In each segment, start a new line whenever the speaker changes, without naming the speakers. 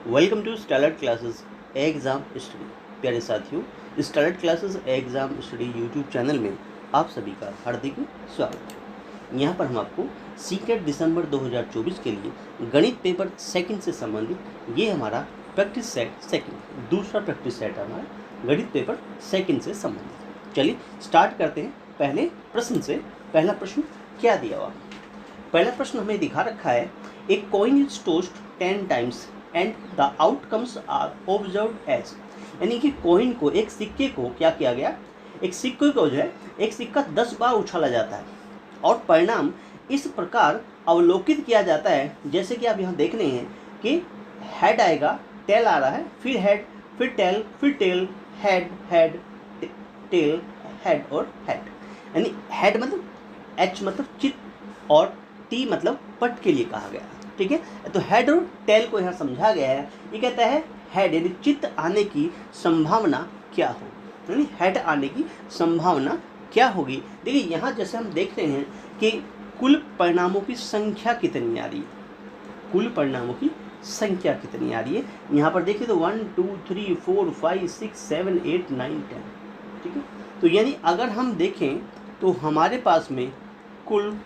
Welcome to Stellart classes exam study. प्यारे साथियों, Stellart classes exam study YouTube channel में आप सभी का हार्दिक स्वागत है। यहाँ पर हम आपको सीटेट दिसंबर 2024 के लिए गणित पेपर सेकंड से संबंधित ये हमारा प्रैक्टिस सेट सेकंड दूसरा प्रैक्टिस सेट हमारा गणित पेपर सेकंड से संबंधित। चलिए स्टार्ट करते हैं पहले प्रश्न से। पहला प्रश्न क्या दिया हुआ? पहला प्रश्न हमें दिखा रखा है, एक coin is tossed 10 times and the outcomes are observed as. यानी कि कॉइन को, एक सिक्के को क्या किया गया, एक सिक्के को जो है एक सिक्का 10 बार उछाला जाता है और परिणाम इस प्रकार अवलोकित किया जाता है जैसे कि आप यहाँ देख रहे हैं कि हेड आएगा, टेल आ रहा है, फिर हेड, फिर टेल, फिर tail, head head tail, head और हेड। यानी हेड मतलब एच मतलब चित्त और टी मतलब पट के लिए कहा गया है। ठीक है, तो हेड और टेल को यहाँ समझा गया है। ये कहता है हेड यानी चित्त आने की संभावना क्या होगी, यानी हेड आने की संभावना क्या होगी। देखिए यहाँ जैसे हम देख रहे हैं कि कुल परिणामों की संख्या कितनी आ रही है, कुल परिणामों की संख्या कितनी आ रही है। यहाँ पर देखिए तो 1 2 3 4 5 6 7 8 9 10। ठीक है, तो यानी अगर हम देखें तो हमारे पास में कुल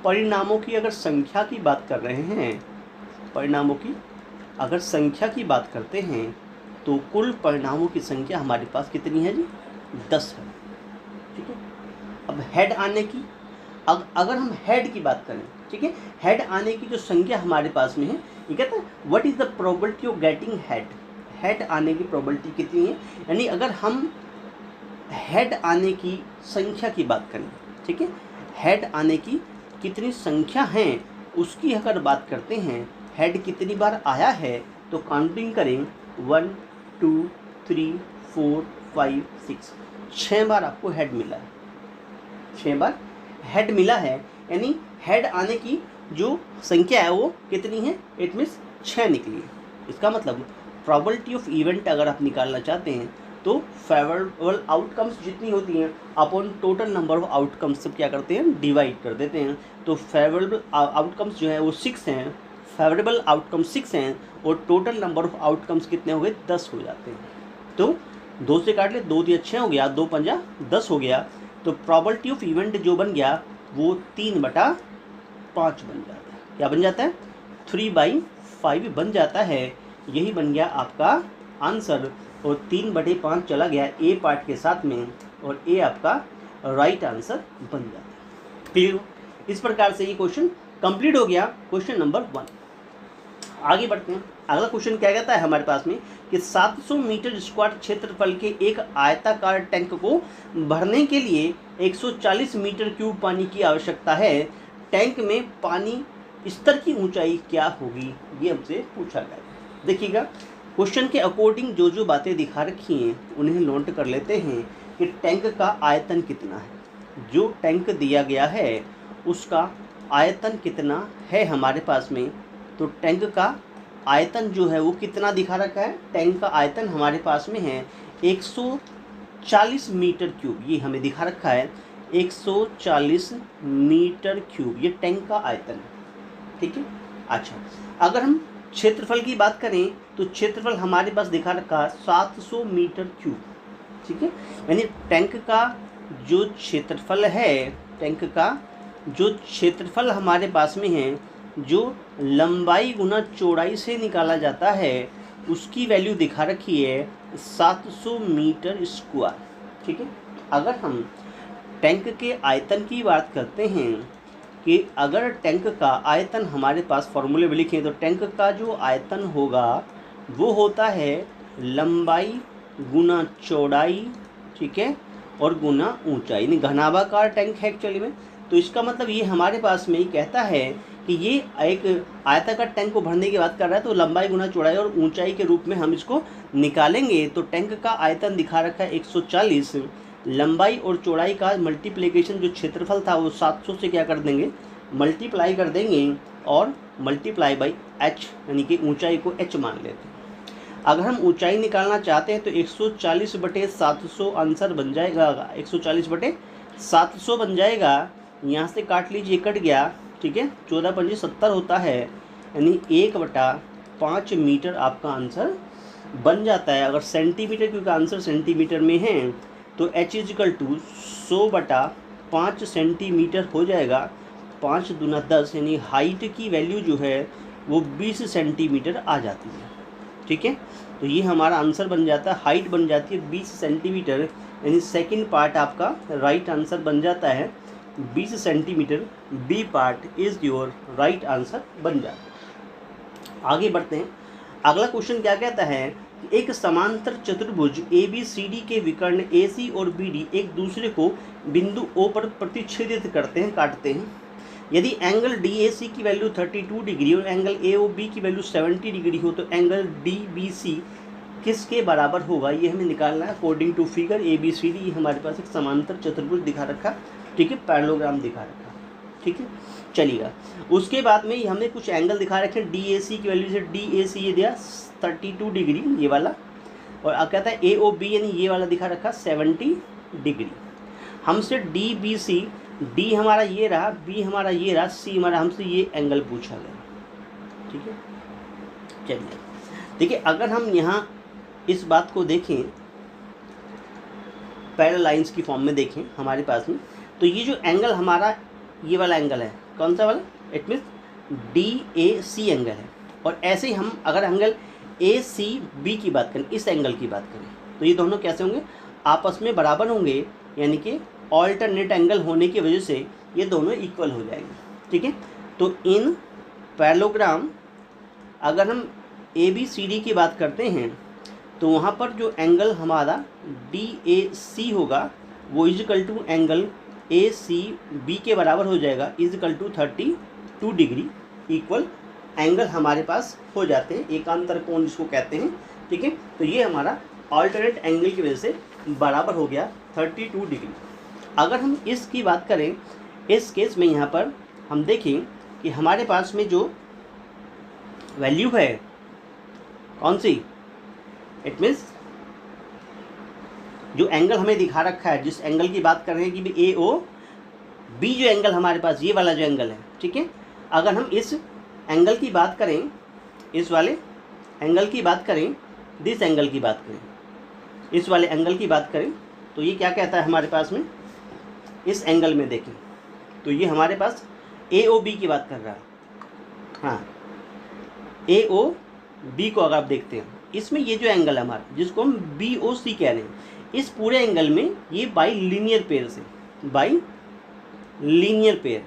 परिणामों की अगर संख्या की बात कर रहे हैं, परिणामों की अगर संख्या की बात करते हैं तो कुल परिणामों की संख्या हमारे पास कितनी है जी? 10 है। ठीक है, अब हेड आने की अगर हम हेड की बात करें, ठीक है, हेड आने की जो संख्या हमारे पास में है, ये कहता है what is the probability of getting head. Head आने की प्रोबेबिलिटी कितनी है, यानी अगर हम हेड आने की संख्या की बात करें, ठीक है, हेड आने की कितनी संख्या हैं उसकी अगर बात करते हैं, हेड कितनी बार आया है तो काउंटिंग करें 1 2 3 4 5 6, 6 बार आपको हेड मिला है, 6 बार हेड मिला है। यानी हेड आने की जो संख्या है वो कितनी है, इट मीन्स 6 निकली है। इसका मतलब प्रोबेबिलिटी ऑफ इवेंट अगर आप निकालना चाहते हैं तो फेवरेबल आउटकम्स जितनी होती हैं upon total number of outcomes सब क्या करते हैं, डिवाइड कर देते हैं। तो फेवरेबल आउटकम्स जो है वो 6 हैं, फेवरेबल आउटकम्स 6 हैं और टोटल नंबर ऑफ आउटकम्स कितने हो गए, 10 हो जाते हैं। तो 2 से काट ले, 2 दिया 6 हो गया, 2 पंजा 10 हो गया। तो प्रोबेबिलिटी ऑफ इवेंट जो बन गया वो 3/5 बन जाता है। क्या बन जाता है? 3/5 बन जाता है। यही बन गया आपका आंसर और 3/5 चला गया ए पार्ट के साथ में और ए आपका राइट आंसर बन जाता है। क्लियर? इस प्रकार से ये क्वेश्चन कंप्लीट हो गया, क्वेश्चन नंबर 1। आगे बढ़ते हैं। अगला क्वेश्चन क्या कहता है हमारे पास में कि 700 मीटर स्क्वायर क्षेत्रफल के एक आयताकार टैंक को भरने के लिए 140 मीटर क्यूब पानी की आवश्यकता है। टैंक में पानी स्तर की ऊंचाई क्या होगी, ये हमसे पूछा गया। देखिएगा क्वेश्चन के अकॉर्डिंग जो जो बातें दिखा रखी हैं उन्हें नोट कर लेते हैं कि टैंक का आयतन कितना है। जो टैंक दिया गया है उसका आयतन कितना है हमारे पास में, तो टैंक का आयतन जो है वो कितना दिखा रखा है, टैंक का आयतन हमारे पास में है 140 मीटर क्यूब, ये हमें दिखा रखा है 140 मीटर क्यूब, ये टैंक का आयतन है। ठीक है, अच्छा अगर हम क्षेत्रफल की बात करें तो क्षेत्रफल हमारे पास दिखा रखा 700 मीटर क्यूब। ठीक है, यानी टैंक का जो क्षेत्रफल है, टैंक का जो क्षेत्रफल हमारे पास में है, जो लंबाई गुना चौड़ाई से निकाला जाता है, उसकी वैल्यू दिखा रखी है 700 मीटर स्क्वायर। ठीक है, अगर हम टैंक के आयतन की बात करते हैं कि अगर टैंक का आयतन हमारे पास फॉर्मूले में लिखें तो टैंक का जो आयतन होगा वो होता है लंबाई गुना चौड़ाई, ठीक है, और गुना ऊंचाई। यानी घनाभाकार टैंक है एक्चुअली में। तो इसका मतलब ये हमारे पास में ही कहता है कि ये एक आयताकार टैंक को भरने की बात कर रहा है, तो लंबाई गुना चौड़ाई और ऊंचाई के रूप में हम इसको निकालेंगे। तो टैंक का आयतन दिखा रखा है 140, लंबाई और चौड़ाई का मल्टीप्लिकेशन जो क्षेत्रफल था वो 700 से क्या कर देंगे, मल्टीप्लाई कर देंगे और मल्टीप्लाई बाई h, यानी कि ऊंचाई को h मान लेते हैं। अगर हम ऊंचाई निकालना चाहते हैं तो 140/700 आंसर बन जाएगा, 140/700 बन जाएगा। यहाँ से काट लीजिए, कट गया। ठीक है, 14 पंजे 70 होता है, यानी 1/4 5 मीटर आपका आंसर बन जाता है। अगर सेंटीमीटर, क्योंकि आंसर सेंटीमीटर में है, तो h = 100/5 सेंटीमीटर हो जाएगा। 5 दूना 10, यानी हाइट की वैल्यू जो है वो 20 सेंटीमीटर आ जाती है। ठीक है, तो ये हमारा आंसर बन जाता है, हाइट बन जाती है 20 सेंटीमीटर, यानी सेकंड पार्ट आपका राइट आंसर बन जाता है 20 centimetre. B part is your right answer बन जाता है। आगे बढ़ते हैं। अगला क्वेश्चन क्या कहता है, एक समांतर चतुर्भुज ABCD के विकर्ण AC और BD एक दूसरे को बिंदु O पर प्रतिच्छेदित करते हैं, काटते हैं। यदि एंगल DAC की वैल्यू 32 डिग्री और एंगल AOB की वैल्यू 70 डिग्री हो तो एंगल DBC किसके बराबर होगा, ये हमें निकालना है। अकॉर्डिंग टू फिगर ABCD हमारे पास एक समांतर चतुर्भुज दिखा रखा, ठीक है, पैरेललोग्राम दिखा रखा, ठीक है, चलिएगा। उसके बाद में हमें कुछ एंगल दिखा रखे हैं। DAC की वैल्यू से DAC ये दिया 32 डिग्री, ये वाला, और अब कहता है AOB यानी ये वाला दिखा रखा 70 डिग्री। हमसे DBC, D हमारा ये रहा, B हमारा ये रहा, C हमारा, हमसे ये एंगल पूछा गया, ठीक है। चलिए देखिए, अगर हम यहाँ इस बात को देखें, पैरेलल लाइंस की फॉर्म में देखें हमारे पास में, तो ये जो एंगल हमारा ये वाला एंगल है, कौन सा वाला, इट मीन्स DAC एंगल है। और ऐसे ही हम अगर एंगल ACB की बात करें, इस एंगल की बात करें, तो ये दोनों कैसे होंगे, आपस में बराबर होंगे, यानी कि ऑल्टरनेट एंगल होने की वजह से ये दोनों इक्वल हो जाएंगे, ठीक है। तो इन पैरेललोग्राम अगर हम ABCD की बात करते हैं तो वहाँ पर जो एंगल हमारा DAC होगा वो इक्वल टू एंगल ACB के बराबर हो जाएगा, equal to 32 degree, equal angle हमारे पास हो जाते हैं, एकांतर कोण जिसको कहते हैं, ठीक है। तो ये हमारा ऑल्टरनेट एंगल की वजह से बराबर हो गया 32 डिग्री। अगर हम इसकी बात करें, इस केस में यहाँ पर हम देखें कि हमारे पास में जो वैल्यू है कौन सी, इट मीन्स जो एंगल हमें दिखा रखा है, जिस एंगल की बात कर रहे हैं कि AOB जो एंगल हमारे पास, ये वाला जो एंगल है, ठीक है। अगर हम इस एंगल की बात करें, इस वाले एंगल की बात करें, दिस एंगल की बात करें, इस वाले एंगल की बात करें, तो ये क्या कहता है हमारे पास में, इस एंगल में देखें तो ये हमारे पास AOB की बात कर रहा है। हाँ, AOB को अगर आप देखते हैं, इसमें ये जो एंगल है हमारा, जिसको हम BOC कह रहे हैं, इस पूरे एंगल में ये बाई लीनियर पेयर से, बाई लीनियर पेयर,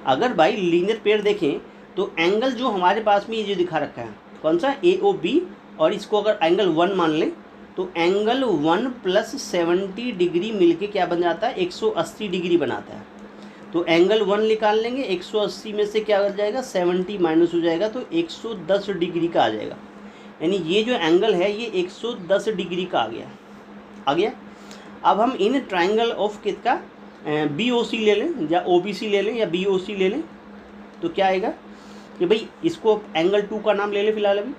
अगर बाई लीनियर पेयर देखें तो एंगल जो हमारे पास में ये जो दिखा रखा है, कौन सा, AOB, और इसको अगर एंगल 1 मान लें तो एंगल 1 + 70 डिग्री मिलके क्या बन जाता है, 180 डिग्री बनाता है। तो एंगल 1 निकाल लेंगे, 180 में से क्या हो जाएगा, 70 माइनस हो जाएगा, तो 110 डिग्री का आ जाएगा। यानी ये जो एंगल है ये 110 डिग्री का आ गया। अब हम इन ट्राइंगल ऑफ किसका BOC ले लें या OBC ले लें या BOC ले लें, तो क्या आएगा कि भाई इसको एंगल 2 का नाम ले लें फिलहाल अभी,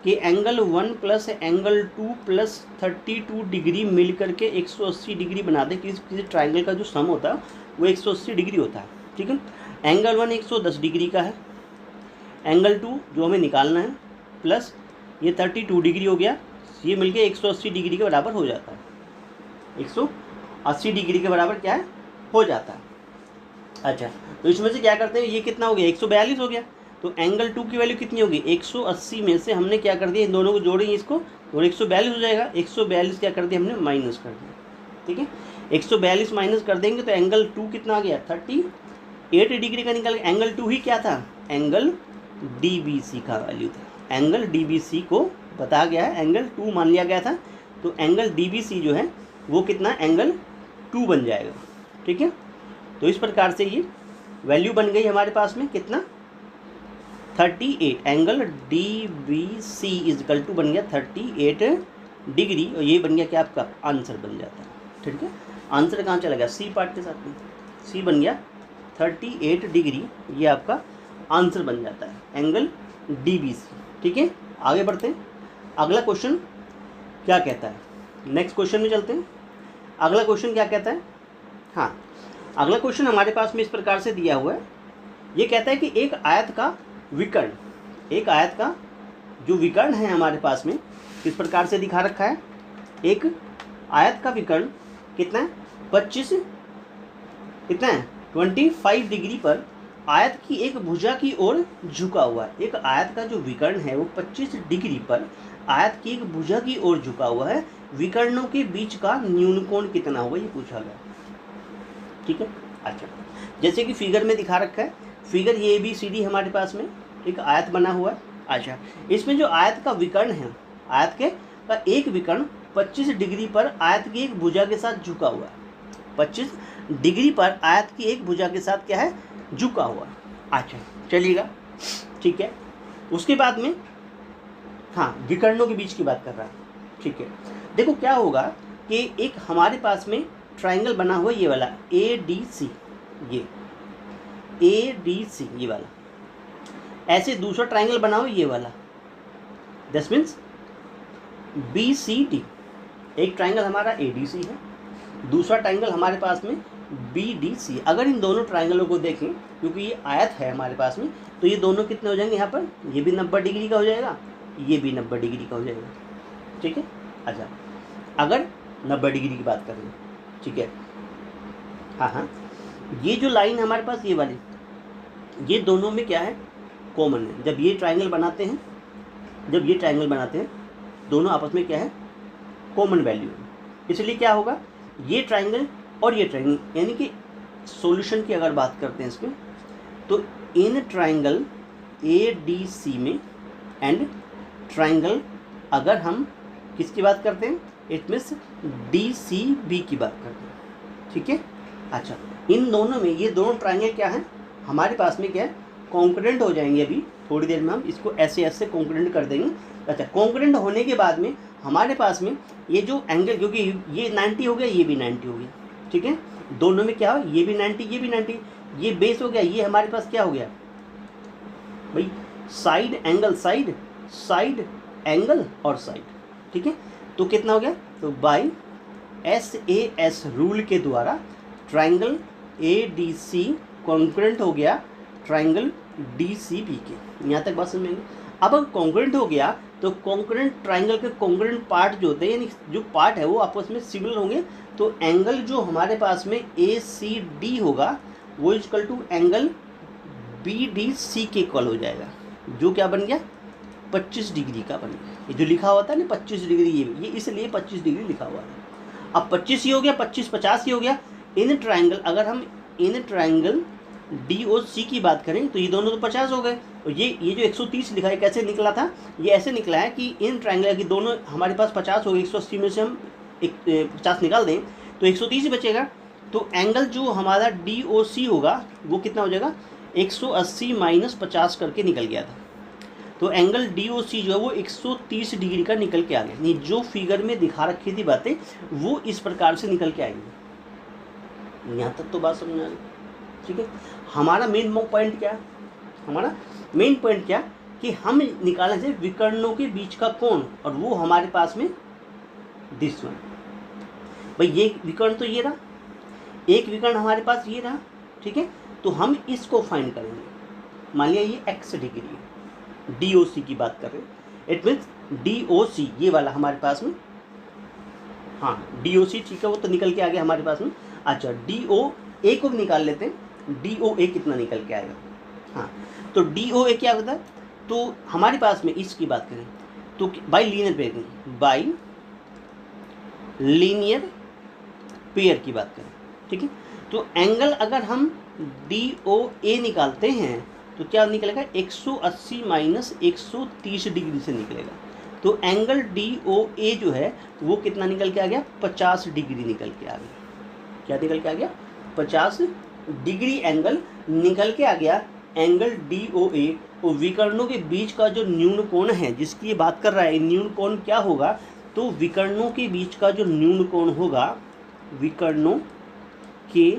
कि एंगल 1 + एंगल 2 + 32 डिग्री मिल करके 180 डिग्री बना दे। किसी ट्राइंगल का जो सम होता है वो 180 डिग्री होता है, ठीक है। एंगल 1 110 डिग्री का है, एंगल 2 जो हमें निकालना है प्लस ये 32 डिग्री हो गया, ये मिलके 180 डिग्री के बराबर हो जाता है, 180 डिग्री के बराबर क्या है, हो जाता है। अच्छा, तो इसमें से क्या करते हैं, ये कितना हो गया, 142 हो गया। तो एंगल 2 की वैल्यू कितनी होगी, 180 में से हमने क्या कर दिया, इन दोनों को जोड़ेंगे इसको, और 142 हो जाएगा। 142 क्या कर दिया हमने, माइनस कर दिया, ठीक है। 142 माइनस कर देंगे तो एंगल 2 कितना आ गया, 38 डिग्री का निकल गया। एंगल 2 ही क्या था, एंगल DBC का वैल्यू था। एंगल DBC को बताया गया है, एंगल 2 मान लिया गया था, तो एंगल DBC जो है वो कितना, एंगल 2 बन जाएगा, ठीक है। तो इस प्रकार से ये वैल्यू बन गई हमारे पास में कितना, 38। एंगल DBC इक्वल टू बन गया 38 डिग्री, और ये बन गया क्या, आपका आंसर बन जाता है, ठीक है। आंसर कहाँ चला गया, C पार्ट के साथ में, C बन गया 38 डिग्री, ये आपका आंसर बन जाता है एंगल DBC, ठीक है। आगे बढ़ते हैं, अगला क्वेश्चन क्या कहता है, नेक्स्ट क्वेश्चन में चलते हैं। अगला क्वेश्चन क्या कहता है, हाँ, अगला क्वेश्चन हमारे पास में इस प्रकार से दिया हुआ है। ये कहता है कि एक आयत का विकर्ण एक आयत का जो विकर्ण है हमारे पास में किस प्रकार से दिखा रखा है, एक आयत का विकर्ण कितना है 25 कितना है 25 डिग्री पर आयत की एक भुजा की ओर झुका हुआ है। एक आयत का जो विकर्ण है वो 25 डिग्री पर आयत की एक भुजा की ओर झुका हुआ है। विकर्णों के बीच का न्यून कोण कितना होगा ये पूछा गया। ठीक है, अच्छा जैसे कि फिगर में दिखा रखा है, फिगर ये ABCD हमारे पास में एक आयत बना हुआ है। अच्छा इसमें जो आयत का विकर्ण है, आयत के का एक विकर्ण 25 डिग्री पर आयत की एक भुजा के साथ झुका हुआ है। 25 डिग्री पर आयत की एक भुजा के साथ क्या है, झुका हुआ है। अच्छा चलिएगा, ठीक है। उसके बाद में हाँ विकर्णों के बीच की बात कर रहा है। ठीक है, देखो क्या होगा कि एक हमारे पास में ट्राइंगल बना हुआ ये वाला ADC, ये ADC ये वाला, ऐसे दूसरा ट्राइंगल बना हुआ ये वाला, दैट मीन्स BCD। एक ट्राइंगल हमारा ADC है, दूसरा ट्राइंगल हमारे पास में BDC। अगर इन दोनों ट्राइंगलों को देखें, क्योंकि ये आयत है हमारे पास में, तो ये दोनों कितने हो जाएंगे यहाँ पर, ये भी 90 डिग्री का हो जाएगा, ये भी 90 डिग्री का हो जाएगा। ठीक है, अच्छा अगर 90 डिग्री की बात करें, ठीक है, हाँ ये जो लाइन हमारे पास ये वाली, ये दोनों में क्या है, कॉमन है। जब ये ट्राइंगल बनाते हैं, जब ये ट्राइंगल बनाते हैं, दोनों आपस में क्या है, कॉमन वैल्यू है। इसलिए क्या होगा, ये ट्राइंगल और ये ट्राइंगल, यानी कि सॉल्यूशन की अगर बात करते हैं इसमें, तो इन ट्राइंगल ADC में एंड ट्राइंगल अगर हम किसकी बात करते हैं, इट मीन्स DCB की बात करते हैं। ठीक है, अच्छा इन दोनों में ये दोनों ट्राइंगल क्या है हमारे पास में, क्या है, कॉन्करेंट हो जाएंगे। अभी थोड़ी देर में हम इसको ऐसे कॉन्करेंट कर देंगे। अच्छा कॉन्करेंट होने के बाद में हमारे पास में ये जो एंगल, क्योंकि ये 90 हो गया, ये भी 90 हो गया। ठीक है, दोनों में क्या हो, ये भी 90, ये भी 90, ये बेस हो गया, ये हमारे पास क्या हो गया भाई, side angle, side side angle और साइड। ठीक है, तो कितना हो गया, तो बाई SAS रूल के द्वारा ट्राइंगल ADC कॉन्करेंट हो गया ट्राइंगल DCB के। यहाँ तक बात समझ में आएगी। अब अगर कॉन्करेंट हो गया तो कॉन्करेंट ट्राइंगल के कॉन्करेंट पार्ट जो होते हैं, यानी जो पार्ट है वो आपस में सिमिलर होंगे। तो एंगल जो हमारे पास में ACD होगा वो इक्वल टू एंगल BDC के इक्वल हो जाएगा, जो क्या बन गया 25 डिग्री का बन गया। ये जो लिखा हुआ था ना 25 डिग्री, ये इसलिए 25 डिग्री लिखा हुआ है। अब 25 ही हो गया, 25 50 ही हो गया। इन ट्राइंगल, अगर हम इन ट्राइंगल DOC की बात करें तो ये दोनों तो 50 हो गए। और ये जो 130 लिखा है कैसे निकला था, ये ऐसे निकला है कि इन ट्राइंगल की दोनों हमारे पास 50 हो गए, 180 में से हम 50 निकाल दें तो 130 ही बचेगा। तो एंगल जो हमारा DOC होगा वो कितना हो जाएगा, 180 माइनस 50 करके निकल गया था। तो एंगल DOC जो है वो 130 डिग्री का निकल के आ गया। नहीं, जो फिगर में दिखा रखी थी बातें वो इस प्रकार से निकल के आएंगी। यहाँ तक तो बात समझ आ गई। ठीक है, हमारा मेन पॉइंट क्या है, हमारा मेन पॉइंट क्या कि हम निकालने से विकर्णों के बीच का कोण, और वो हमारे पास में दिस वन। भाई ये विकर्ण तो ये रहा, एक विकर्ण हमारे पास ये रहा। ठीक है, तो हम इसको फाइंड करेंगे। मान लिया ये x डिग्री है, DOC की बात कर रहे हैं, इट मीन्स DOC ये वाला हमारे पास में, हाँ DOC ठीक है, वो तो निकल के आ गया हमारे पास में। अच्छा DOA को भी निकाल लेते हैं, DOA कितना निकल के आएगा। हाँ तो DOA क्या होता है, तो हमारे पास में इसकी बात करें तो by linear pair, by linear pair की बात करें। ठीक है, तो एंगल अगर हम DOA निकालते हैं तो क्या निकलेगा, 180 माइनस 130 डिग्री से निकलेगा। तो एंगल DOA जो है वो कितना निकल के आ गया, 50 डिग्री निकल के आ गया। क्या निकल के आ गया, 50 डिग्री एंगल निकल के आ गया। एंगल DOA और विकर्णों के बीच का जो न्यून कोण है जिसकी ये बात कर रहा है, न्यून कोण क्या होगा, तो विकर्णों के बीच का जो न्यून कोण होगा, विकर्णों के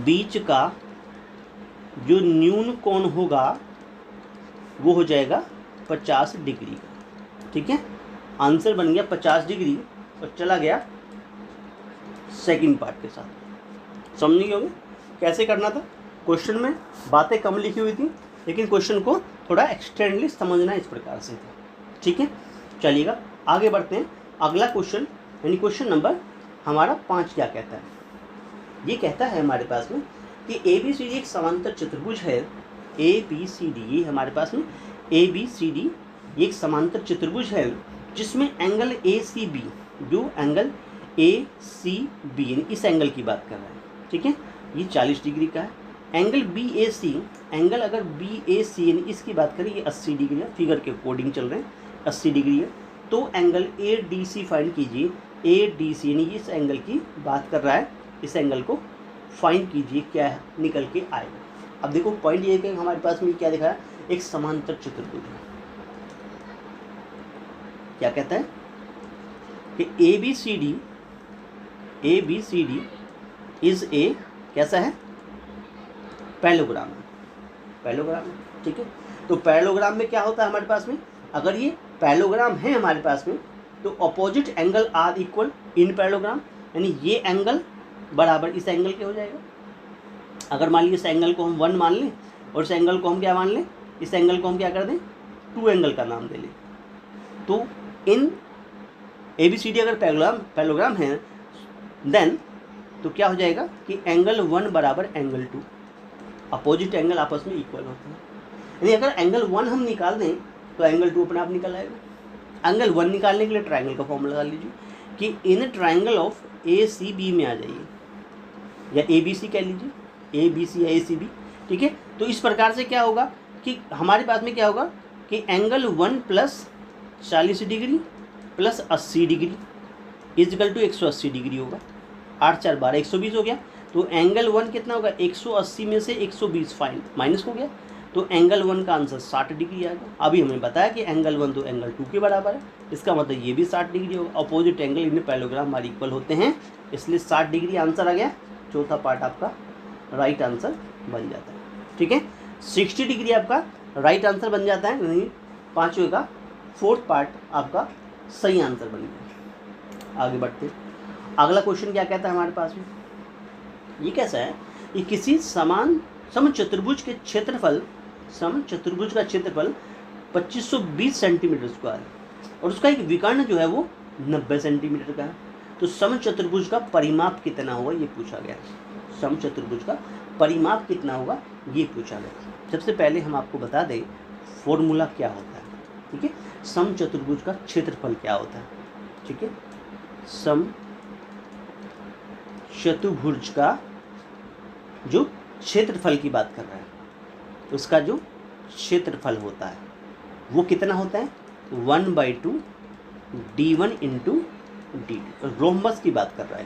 बीच का जो न्यून कोण होगा वो हो जाएगा 50 डिग्री का। ठीक है, आंसर बन गया 50 डिग्री और चला गया सेकंड पार्ट के साथ। समझ गए होंगे कैसे करना था। क्वेश्चन में बातें कम लिखी हुई थी लेकिन क्वेश्चन को थोड़ा एक्सटेंडली समझना इस प्रकार से था, ठीक है। चलिएगा आगे बढ़ते हैं। अगला क्वेश्चन यानी क्वेश्चन नंबर हमारा 5 क्या कहता है, ये कहता है हमारे पास में कि ABCD एक समांतर चतुर्भुज है। ABCD ये हमारे पास में ABCD एक समांतर चतुर्भुज है जिसमें एंगल ACB, जो एंगल ACB यानी इस एंगल की बात कर रहा है, ठीक है, ये 40 डिग्री का है। एंगल BAC, एंगल अगर BAC यानी इसकी बात करें ये 80 डिग्री है, फिगर के अकॉर्डिंग चल रहे हैं 80 डिग्री है। तो एंगल ADC फाइंड कीजिए। ADC यानी इस एंगल की बात कर रहा है, इस एंगल को फाइंड कीजिए क्या है निकल के आएगा। अब देखो पॉइंट ये है कि हमारे पास में क्या दिखा है, एक समांतर चतुर्भुज है। क्या कहता है कि ABCD इज ए कैसा है, पैरेललोग्राम, ठीक है। तो पैरेललोग्राम में क्या होता है हमारे पास में, अगर ये पैरेललोग्राम है हमारे पास में तो opposite angle are equal in parallelogram, यानी ये एंगल बराबर इस एंगल के हो जाएगा। अगर मान लीजिए इस एंगल को हम 1 मान लें और इस एंगल को हम क्या मान लें, इस एंगल को हम क्या कर दें 2 एंगल का नाम दे लें, तो इन ABCD अगर पैरेललोग्राम है देन तो क्या हो जाएगा कि एंगल 1 बराबर एंगल 2, अपोजिट एंगल आपस में इक्वल होते हैं। यानी अगर एंगल 1 हम निकाल दें तो एंगल 2 अपने आप निकल आएगा। एंगल 1 निकालने के लिए ट्रायंगल का फॉर्मूला लगा लीजिए कि इन ट्रायंगल ऑफ ACB में आ जाइए, या ABC कह लीजिए, ABC या ACB, ठीक है। तो इस प्रकार से क्या होगा कि हमारे पास में क्या होगा कि angle 1 plus 40 degree plus 80 degree is equal to 180 degree होगा। 8 4 12 120 हो गया। तो एंगल 1 कितना होगा, 180 में से 120 फाइन माइनस हो गया, तो एंगल 1 का आंसर 60 डिग्री आएगा। अभी हमें बताया कि एंगल 1 तो एंगल 2 के बराबर है, इसका मतलब ये भी 60 डिग्री होगा। अपोजिट एंगल इन पैरेललोग्राम हमारे इक्वल होते हैं, इसलिए 60 डिग्री आंसर आ गया। चौथा पार्ट आपका राइट आंसर बन जाता है, ठीक है। 60 डिग्री आपका राइट आंसर बन जाता है, यानी 5वें का 4th पार्ट आपका सही आंसर बन गया। आगे बढ़ते हैं। अगला क्वेश्चन क्या कहता है हमारे पास में, ये कैसा है कि किसी समचतुर्भुज के क्षेत्रफल, समचतुर्भुज का क्षेत्रफल 2520 सेंटीमीटर स्क्वायर और उसका एक विकर्ण जो है वो 90 सेंटीमीटर का है। तो समचतुर्भुज का परिमाप कितना होगा ये पूछा गया। समचतुर्भुज का परिमाप कितना होगा ये पूछा गया। सबसे पहले हम आपको बता दें फॉर्मूला क्या होता है, ठीक है। समचतुर्भुज का क्षेत्रफल क्या होता है, ठीक है। समचतुर्भुज का जो क्षेत्रफल की बात कर रहा है, उसका जो क्षेत्रफल होता है वो कितना होता है, 1/2 D1 इंटू D2। रोम्बस की बात कर रहा है,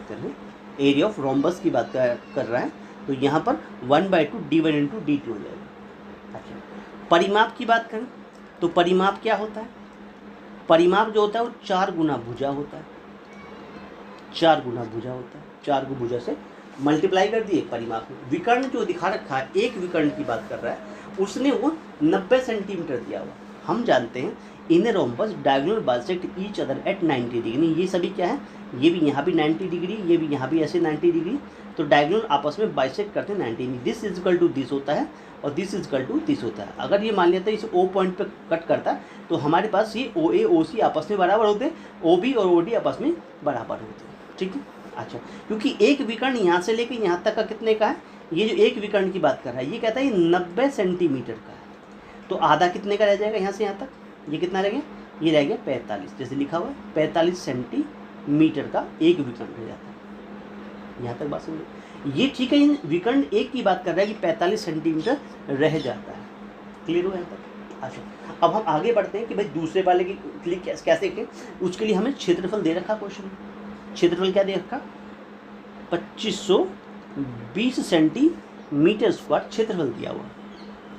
एरिया ऑफ रोम्बस की बात कर रहा है, तो यहाँ पर 1/2 D1 इंटू D2 हो जाएगा। अच्छा, परिमाप की बात करें तो परिमाप क्या होता है, परिमाप जो होता है वो 4 गुना भुजा होता है, 4 गुना भुजा होता है। 4 को भुजा से मल्टीप्लाई कर दिए परिमाप में। विकर्ण जो दिखा रखा है, एक विकर्ण की बात कर रहा है, उसने वो 90 सेंटीमीटर दिया हुआ। हम जानते हैं in rhombus diagonal bisect each other at 90 degree. ये सभी क्या है, ये भी यहाँ भी 90 डिग्री, ये भी यहाँ भी ऐसे 90 डिग्री, तो डायगोनल आपस में बाइसेक्ट करते हैं 90। This is equal to this होता है और this is equal to this होता है। अगर ये मान लेते हैं इस O पॉइंट पे कट करता है तो हमारे पास ये OA OC आपस में बराबर होते हैं, OB और OD आपस में बराबर होते हैं, ठीक है। अच्छा, क्योंकि एक विकर्ण यहाँ से लेकर यहाँ तक का कितने का है, ये जो एक विकर्ण की बात कर रहा है ये कहता है ये 90 सेंटीमीटर का है, तो आधा कितने का रह जाएगा यहाँ से यहाँ तक, ये कितना रह गया, ये रह गया 45, जैसे लिखा हुआ है 45 सेंटीमीटर का एक विकर्ण रह जाता है। यहाँ तक बात समझो, ये ठीक है। इन विकर्ण एक की बात कर रहा है कि 45 सेंटीमीटर रह जाता है। क्लियर हो यहाँ तक। अच्छा, अब हम आगे बढ़ते हैं कि भाई दूसरे वाले के लिए कैसे करें। उसके लिए हमें क्षेत्रफल दे रखा क्वेश्चन, क्षेत्रफल क्या दे रखा, 2520 सेंटीमीटर स्क्वायर क्षेत्रफल दिया हुआ।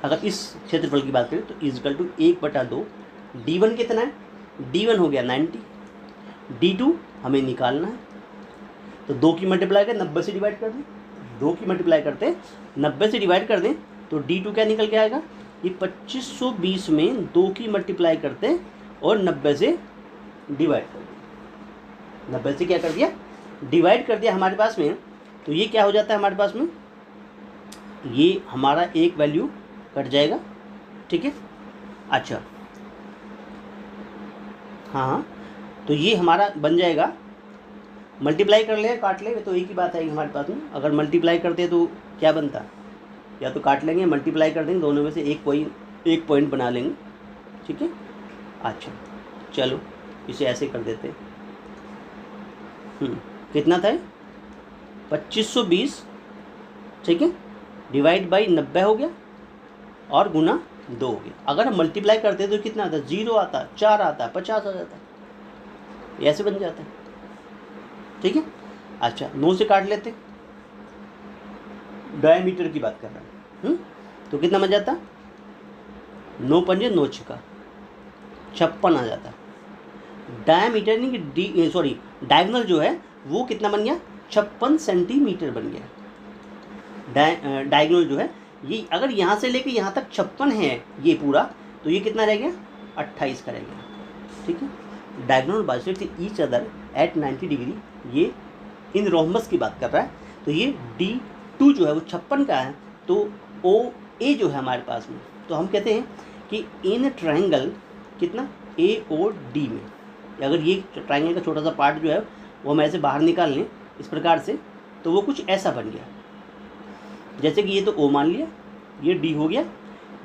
अगर इस क्षेत्रफल की बात करें तो इजकल टू 1/2 D1 कितना है, D1 हो गया 90, D2 हमें निकालना है, तो 2 की मल्टीप्लाई कर 90 से डिवाइड कर दें, 2 की मल्टीप्लाई करते 90 से डिवाइड कर दें तो D2 क्या निकल के आएगा, ये 2520 में 2 की मल्टीप्लाई करते और 90 से डिवाइड कर दें। 90 से क्या कर दिया, डिवाइड कर दिया हमारे पास में, तो ये क्या हो जाता है हमारे पास में, ये हमारा एक वैल्यू कट जाएगा, ठीक है। अच्छा हाँ हाँ, तो ये हमारा बन जाएगा, मल्टीप्लाई कर ले काट ले तो एक ही बात आएगी हमारे पास में। अगर मल्टीप्लाई करते तो क्या बनता, या तो काट लेंगे, मल्टीप्लाई कर देंगे, दोनों में से एक पॉइंट बना लेंगे, ठीक है। अच्छा चलो इसे ऐसे कर देते हैं। कितना था 2520, ठीक है, डिवाइड बाई 90 हो गया और गुना 2 हो गया। अगर हम मल्टीप्लाई करते तो कितना आता, 0 आता, 4 आता, 50 आ जाता, ऐसे बन जाता है, ठीक है। अच्छा 9 से काट लेते, डायमीटर की बात कर रहा है, तो कितना बन जाता, 9 पंजे 9 छिका 56 आ जाता। डायमीटर नहीं कि डायगोनल जो है वो कितना बन गया, 56 सेंटीमीटर बन गया। डायगोनल जो है ये अगर यहाँ से लेके यहाँ तक 56 है ये पूरा, तो ये कितना रह गया, 28 का रह गया, ठीक है। Diagonal bisect each other at 90 degree, ये इन रोम्बस की बात कर रहा है। तो ये D2 जो है वो 56 का है, तो OA जो है हमारे पास में, तो हम कहते हैं कि इन ट्रायंगल कितना AOD में, अगर ये ट्रायंगल का छोटा सा पार्ट जो है वो हम ऐसे बाहर निकाल लें इस प्रकार से, तो वो कुछ ऐसा बन गया। जैसे कि ये तो O मान लिया, ये D हो गया,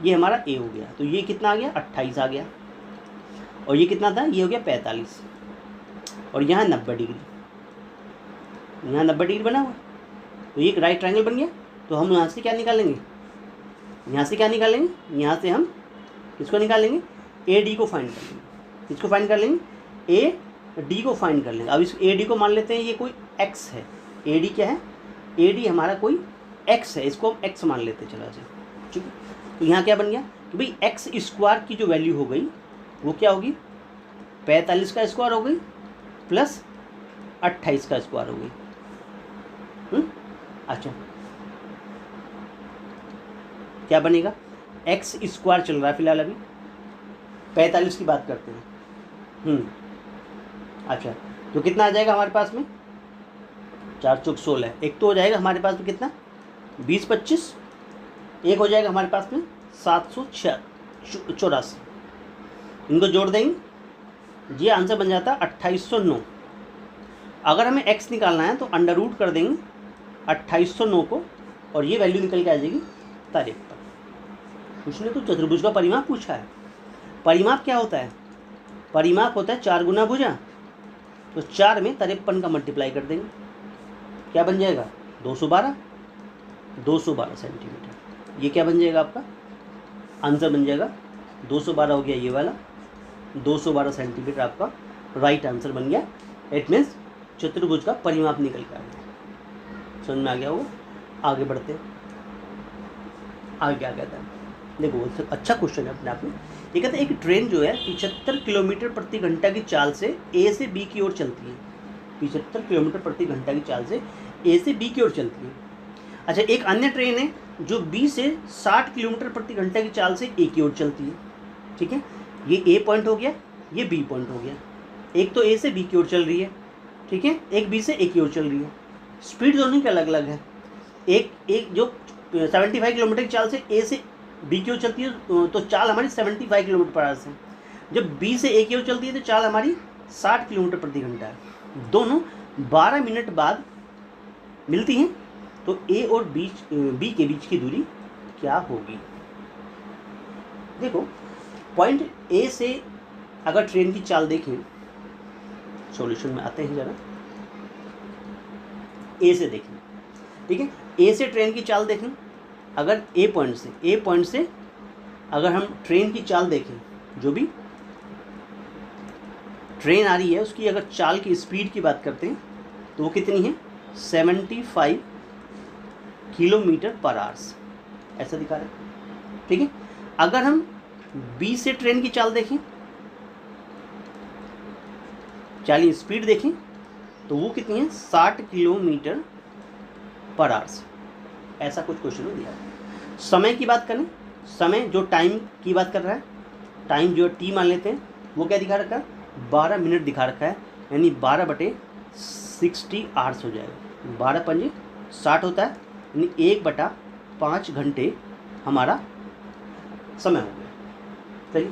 ये हमारा A हो गया, तो ये कितना आ गया, 28 आ गया, और ये कितना था, ये हो गया 45, और यहाँ 90 डिग्री, यहाँ 90 डिग्री बना हुआ, तो ये एक राइट ट्रायंगल बन गया। तो हम यहाँ से क्या निकालेंगे, यहाँ से क्या निकालेंगे, यहाँ से हम किसको निकालेंगे, AD को फाइंड कर लेंगे। किसको फाइंड कर लेंगे, AD को फाइंड कर लेंगे। अब इस AD को मान लेते हैं ये कोई X है, AD क्या है, AD हमारा कोई X है, इसको हम X मान लेते हैं, चला जाए, ठीक है। तो यहाँ क्या बन गया कि भाई एक्स स्क्वायर की जो वैल्यू हो गई वो क्या होगी, 45 का स्क्वायर हो गई प्लस 28 का स्क्वायर हो गई। अच्छा क्या बनेगा, एक्स स्क्वायर चल रहा है फिलहाल, अभी 45 की बात करते हैं। अच्छा तो कितना आ जाएगा हमारे पास में, 4 चौक 16, एक तो हो जाएगा हमारे पास में कितना 20 25, एक हो जाएगा हमारे पास में 784, इनको जोड़ देंगे, ये आंसर बन जाता है 2809। अगर हमें x निकालना है तो अंडर रूट कर देंगे 2809 को, और ये वैल्यू निकल के आ जाएगी 53। उसने तो चतुर्भुज का परिमाप पूछा है। परिमाप क्या होता है, परिमाप होता है 4 गुना भुजा, तो 4 में 53 का मल्टीप्लाई कर देंगे, क्या बन जाएगा 212 सेंटीमीटर। ये क्या बन जाएगा आपका आंसर बन जाएगा 212 हो गया, ये वाला 212 सेंटीमीटर आपका राइट आंसर बन गया। इट मीन्स चतुर्भुज का परिमाप निकल के आ गया। समझ में आ गया होगा। आगे बढ़ते हैं, आगे क्या कहता है देखो, अच्छा क्वेश्चन है अपने आप में। ये कहते हैं एक ट्रेन जो है 75 किलोमीटर प्रति घंटा की चाल से A से B की ओर चलती है। 75 किलोमीटर प्रति घंटा की चाल से A से B की ओर चलती है। अच्छा एक अन्य ट्रेन है जो B से 60 किलोमीटर प्रति घंटा की चाल से A की ओर चलती है, ठीक है। ये A पॉइंट हो गया, ये B पॉइंट हो गया। एक तो A से B की ओर चल रही है, ठीक है, एक B से A की ओर चल रही है। स्पीड दोनों की अलग अलग है। एक जो 75 किलोमीटर की चाल से A से B की ओर चलती है तो चाल हमारी 75 किलोमीटर पर आवर से, जब B से A की ओर चलती है तो चाल हमारी 60 किलोमीटर प्रति घंटा है। दोनों 12 मिनट बाद मिलती हैं, तो A और B के बीच की दूरी क्या होगी। देखो पॉइंट A से अगर ट्रेन की चाल देखें, सॉल्यूशन में आते हैं जरा, A से देखें, ठीक है। A से ट्रेन की चाल देखें, अगर A पॉइंट से अगर हम ट्रेन की चाल देखें, जो भी ट्रेन आ रही है उसकी अगर चाल की स्पीड की बात करते हैं तो वो कितनी है 75 किलोमीटर पर आवर्स, ऐसा दिखा रहा है, ठीक है। अगर हम B से ट्रेन की चाल देखें, चाल स्पीड देखें तो वो कितनी है 60 किलोमीटर पर आवर्स, ऐसा कुछ क्वेश्चन में दिया है। समय की बात करें, समय जो टाइम की बात कर रहा है, टाइम जो T मान लेते हैं, वो क्या दिखा रखा है 12 मिनट दिखा रखा है, यानी 12/60 आवर्स हो जाएगा। 12 पंजे 60 होता है, यानी 1/5 घंटे हमारा समय हो गया, चलिए,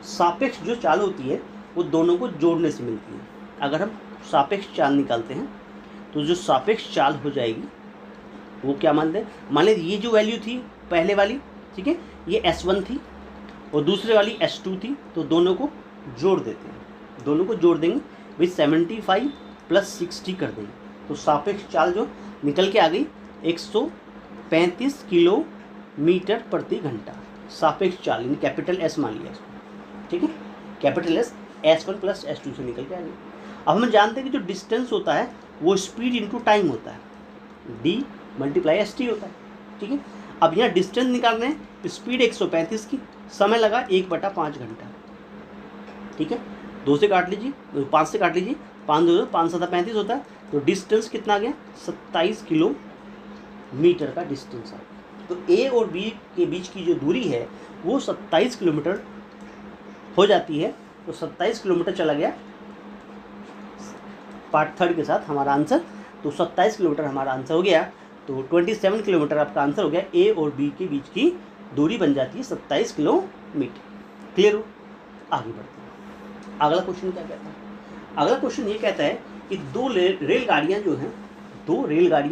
सापेक्ष जो चाल होती है वो दोनों को जोड़ने से मिलती है। अगर हम सापेक्ष चाल निकालते हैं तो जो सापेक्ष चाल हो जाएगी वो क्या मानते हैं, मान लीजिए ये जो वैल्यू थी पहले वाली, ठीक है, ये S1 थी और दूसरे वाली S2 थी, तो दोनों को जोड़ देते हैं, दोनों को जोड़ देंगे भाई 75 + 60 कर देंगे, तो सापेक्ष चाल जो निकल के आ गई 135 किलोमीटर प्रति घंटा। सापेक्ष चाल यानी कैपिटल S मान लिया इसको, ठीक है, कैपिटल S S1 + S2 से निकल के आ गई। अब हम जानते हैं कि जो डिस्टेंस होता है वो स्पीड इंटू टाइम होता है, D × ST होता है, ठीक है। अब यहाँ डिस्टेंस निकाल रहे हैं, स्पीड 135 की, समय लगा 1/5 घंटा, ठीक है। 2 से काट लीजिए, 5 से काट लीजिए, 5 7 35 होता है, तो डिस्टेंस कितना आ गया 27 किलोमीटर का डिस्टेंस आ गया। तो A और B के बीच की जो दूरी है वो 27 किलोमीटर हो जाती है, तो 27 किलोमीटर चला गया पार्ट 3 के साथ हमारा आंसर, तो 27 किलोमीटर हमारा आंसर हो गया। तो 27 किलोमीटर आपका आंसर हो गया। A और B के बीच की दूरी बन जाती है 27 किलोमीटर। क्लियर हो? आगे बढ़ते हैं। अगला क्वेश्चन क्या कहता है? अगला क्वेश्चन ये कहता है कि दो रेलगाड़ियाँ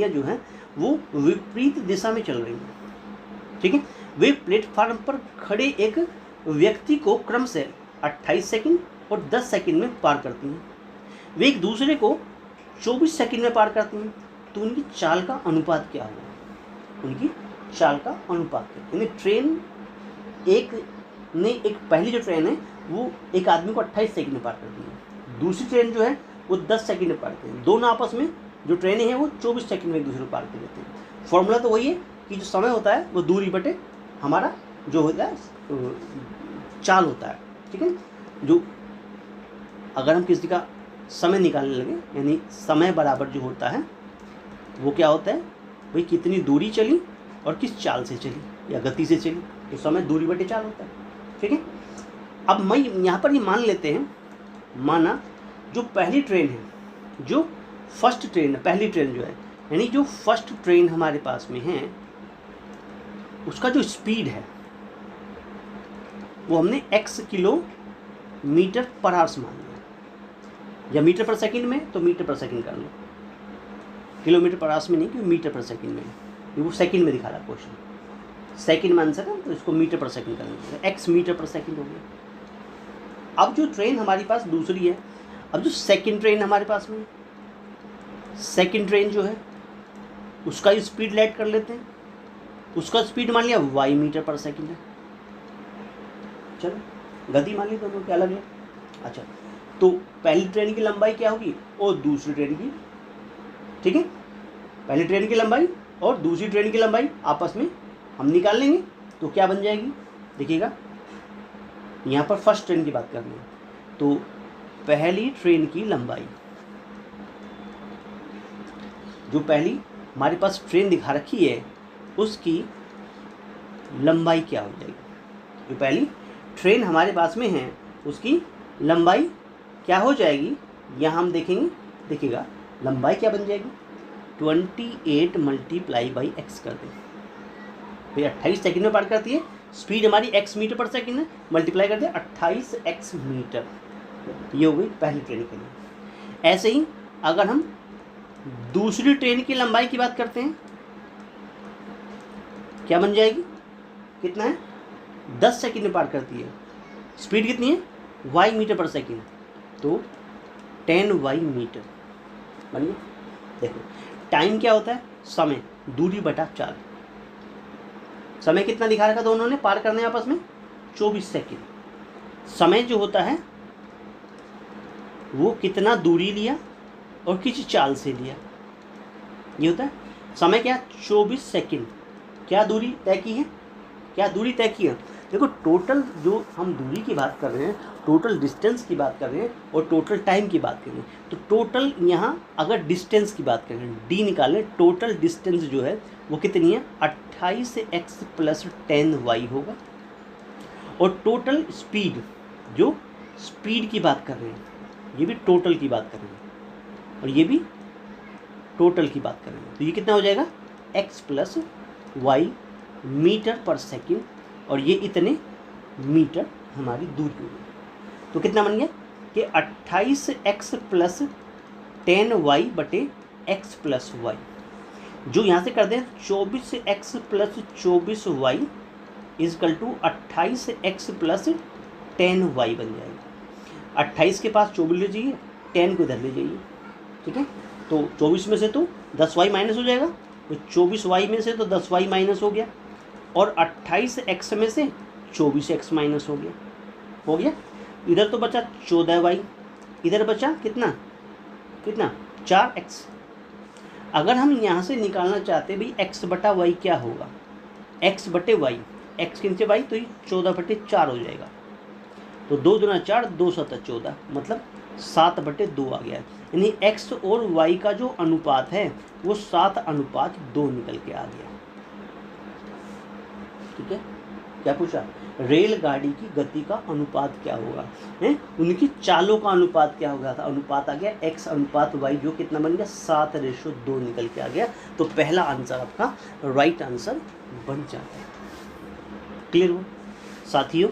जो हैं वो विपरीत दिशा में चल रही हैं, ठीक है। वे प्लेटफार्म पर खड़े एक व्यक्ति को क्रम से 28 सेकंड और 10 सेकंड में पार करती हैं। वे एक दूसरे को 24 सेकंड में पार करती हैं, तो उनकी चाल का अनुपात क्या होगा? उनकी चाल का अनुपात क्या? यानी ट्रेन एक पहली जो ट्रेन है वो एक आदमी को 28 सेकंड में पार करती है, दूसरी ट्रेन जो है वो 10 सेकंड में पार करती है। दोनों आपस में जो ट्रेनें हैं वो 24 सेकंड में एक दूसरे को पार कर लेते हैं। फॉर्मूला तो वही है कि जो समय होता है वो दूरी बटे हमारा जो होता है चाल होता है, ठीक है। जो अगर हम किसी का समय निकालने लगे, यानी समय बराबर जो होता है वो क्या होता है भाई, कितनी दूरी चली और किस चाल से चली या गति से चली, तो समय दूरी बटे चाल होता है, ठीक है। अब मैं यहाँ पर ये मान लेते हैं, माना जो पहली ट्रेन है, जो फर्स्ट ट्रेन है, पहली ट्रेन जो है, यानी जो फर्स्ट ट्रेन हमारे पास में है उसका जो स्पीड है वो हमने x किलोमीटर पर आवर्स मान लिया, या मीटर पर सेकंड में तो मीटर पर सेकंड कर लो, किलोमीटर पर आवर्स में नहीं, क्योंकि मीटर पर सेकंड में वो सेकंड में दिखा रहा क्वेश्चन, सेकंड में आंसर है तो इसको मीटर पर सेकंड कर लेंगे, x मीटर पर सेकंड हो गया। अब जो ट्रेन हमारी पास दूसरी है, अब जो सेकंड ट्रेन हमारे पास में, सेकंड ट्रेन जो है उसका स्पीड लेट कर लेते हैं, उसका स्पीड मान लिया y मीटर पर सेकंड है, चलो गति मान ली दोनों क्या अलग है। अच्छा, तो पहली ट्रेन की लंबाई क्या होगी और दूसरी ट्रेन की, ठीक है, पहली ट्रेन की लंबाई और दूसरी ट्रेन की लंबाई आपस में हम निकाल लेंगे, तो क्या बन जाएगी देखिएगा। यहाँ पर फर्स्ट ट्रेन की बात करनी है, तो पहली ट्रेन की लंबाई, जो पहली हमारे पास ट्रेन दिखा रखी है उसकी लंबाई क्या हो जाएगी, जो पहली ट्रेन हमारे पास में है उसकी लंबाई क्या हो जाएगी, यहाँ हम देखेंगे, देखिएगा लंबाई क्या बन जाएगी, 28 × x कर दें, तो 28 सेकंड में पार करती है, स्पीड हमारी x मीटर पर सेकंड है, मल्टीप्लाई कर दें 28x मीटर, ये हो गई पहली ट्रेन के लिए। ऐसे ही अगर हम दूसरी ट्रेन की लंबाई की बात करते हैं, क्या बन जाएगी, कितना है 10 सेकंड में पार करती है, स्पीड कितनी है y मीटर पर सेकंड, तो 10y मीटर बन गया। देखो टाइम क्या होता है, समय दूरी बटा चाल, समय कितना दिखा रखा दोनों ने पार करने आपस में 24 सेकंड, समय जो होता है वो कितना दूरी लिया और किस चाल से लिया, ये होता है समय क्या 24 सेकंड, क्या दूरी तय की है, क्या दूरी तय की है। देखो टोटल जो हम दूरी की बात कर रहे हैं, टोटल डिस्टेंस की बात कर रहे हैं और टोटल टाइम की बात कर रहे हैं, तो टोटल यहाँ अगर डिस्टेंस की बात करें, डी निकालें, टोटल डिस्टेंस जो है वो कितनी है 28x + 10y होगा, और टोटल स्पीड, जो स्पीड की बात कर रहे हैं ये भी टोटल की बात कर रहे हैं और ये भी टोटल की बात कर रहे हैं, तो ये कितना हो जाएगा x + y मीटर पर सेकंड, और ये इतने मीटर हमारी दूरी होगी। तो कितना बन गया कि 28x प्लस 10y बटे x प्लस वाई, जो यहाँ से कर दें 24x plus 24y is equal to 28x plus 10y बन जाएगा। 28 के पास 24 ले जाइए, 10 को इधर ले जाइए, ठीक है। तो 24 में से तो 10y माइनस हो जाएगा, तो 24y में से तो 10y माइनस हो गया, और 28x में से 24x माइनस हो गया। इधर तो बचा 14y, इधर बचा कितना 4x। अगर हम यहाँ से निकालना चाहते भाई x बटा वाई क्या होगा, x बटे वाई, x के नीचे वाई, तो ये 14/4 हो जाएगा। तो 2 दूना 4, 2 7 14, मतलब 7/2 आ गया। यानी x और y का जो अनुपात है वो 7:2 निकल के आ गया। ठीक है, क्या पूछा, रेलगाड़ी की गति का अनुपात क्या होगा, है उनकी चालों का अनुपात क्या होगा। था अनुपात आ गया x अनुपात y, जो कितना बन गया 7:2 निकल के आ गया। तो पहला आंसर आपका राइट आंसर बन जाता है। क्लियर हो साथियों।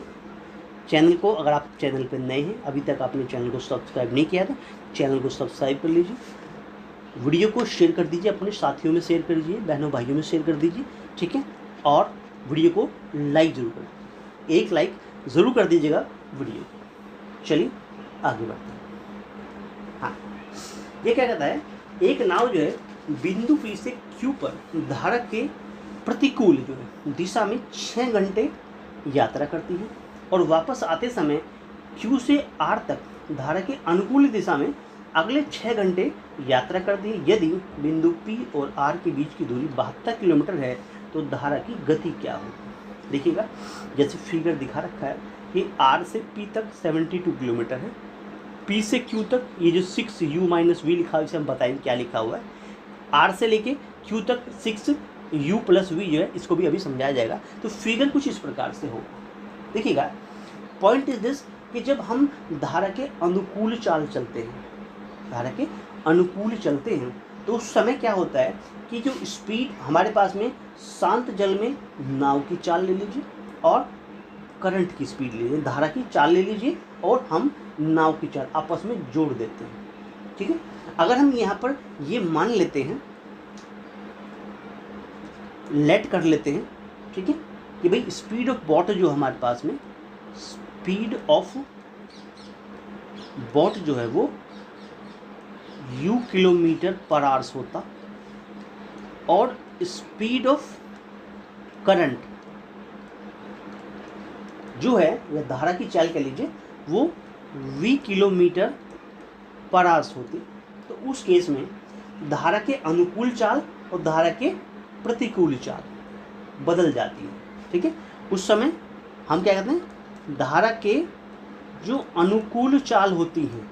चैनल को, अगर आप चैनल पर नए हैं, अभी तक आपने चैनल को सब्सक्राइब नहीं किया तो चैनल को सब्सक्राइब कर लीजिए, वीडियो को शेयर कर दीजिए, अपने साथियों में शेयर कर दीजिए, बहनों भाइयों में शेयर कर दीजिए, ठीक है। और वीडियो को लाइक जरूर कर, एक लाइक ज़रूर कर दीजिएगा वीडियो। चलिए आगे बढ़ते हैं। हाँ, ये क्या कहता है, एक नाव जो है बिंदु P से Q पर धारक के प्रतिकूल जो है दिशा में 6 घंटे यात्रा करती है, और वापस आते समय Q से R तक धारक के अनुकूल दिशा में अगले 6 घंटे यात्रा करती है। यदि बिंदु P और R के बीच की दूरी 72 किलोमीटर है तो धारा की गति क्या होगी। देखिएगा, जैसे फिगर दिखा रखा है कि R से P तक 72 किलोमीटर है, P से Q तक ये जो 6u माइनस वी लिखा है, इसे हम बताएंगे क्या लिखा हुआ है। R से लेके Q तक 6u प्लस वी जो है, इसको भी अभी समझाया जाएगा। तो फिगर कुछ इस प्रकार से होगा। देखिएगा, पॉइंट इज दिस कि जब हम धारा के अनुकूल चाल चलते हैं, धारा के अनुकूल चलते हैं, तो उस समय क्या होता है कि जो स्पीड हमारे पास में, शांत जल में नाव की चाल ले लीजिए और करंट की स्पीड ले लीजिए, धारा की चाल ले लीजिए और हम नाव की चाल आपस में जोड़ देते हैं। ठीक है, अगर हम यहाँ पर ये मान लेते हैं, लेट कर लेते हैं, ठीक है, कि भाई स्पीड ऑफ बोट जो हमारे पास में, स्पीड ऑफ बोट जो है वो u किलोमीटर पर आवर्स होता, और स्पीड ऑफ करंट जो है, या धारा की चाल कह लीजिए, वो v किलोमीटर पर आवर्स होती। तो उस केस में धारा के अनुकूल चाल और धारा के प्रतिकूल चाल बदल जाती है। ठीक है, उस समय हम क्या कहते हैं, धारा के जो अनुकूल चाल होती हैं,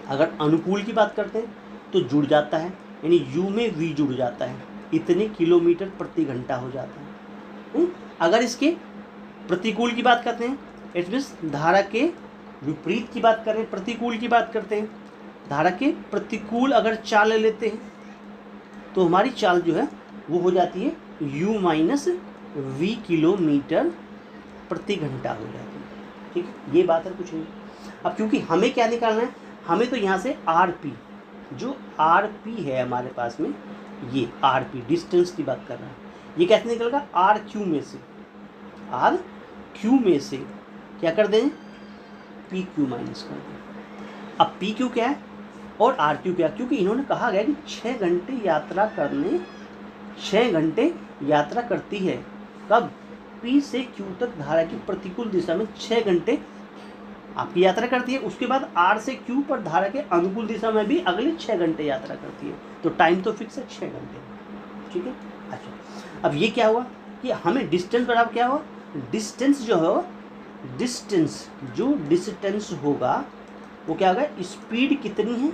अगर अनुकूल की बात करते हैं तो जुड़ जाता है, यानी u में v जुड़ जाता है, इतने किलोमीटर प्रति घंटा हो जाता है। अगर इसके प्रतिकूल की बात करते हैं, इट मीन्स धारा के विपरीत की बात करें, प्रतिकूल की बात करते हैं, धारा के प्रतिकूल अगर चाल लेते हैं तो हमारी चाल जो है वो हो जाती है u माइनस v किलोमीटर प्रति घंटा हो जाती है। ठीक है, ये बात है, कुछ नहीं। अब क्योंकि हमें क्या निकालना है, हमें तो यहाँ से rp, जो rp है हमारे पास में, ये rp डिस्टेंस की बात कर रहा है, ये कैसे निकलेगा, rq में से, rq में से क्या कर दें, pq माइनस कर दें। अब pq क्या है और rq क्या, क्योंकि इन्होंने कहा गया कि 6 घंटे यात्रा करने, 6 घंटे यात्रा करती है, कब, P से Q तक धारा की प्रतिकूल दिशा में 6 घंटे आपकी यात्रा करती है। उसके बाद R से Q पर धारा के अनुकूल दिशा में भी अगले 6 घंटे यात्रा करती है। तो टाइम तो फिक्स है 6 घंटे। ठीक है, अच्छा, अब ये क्या हुआ कि हमें डिस्टेंस बराबर क्या हुआ, डिस्टेंस जो है, डिस्टेंस जो डिस्टेंस होगा वो क्या होगा, स्पीड कितनी है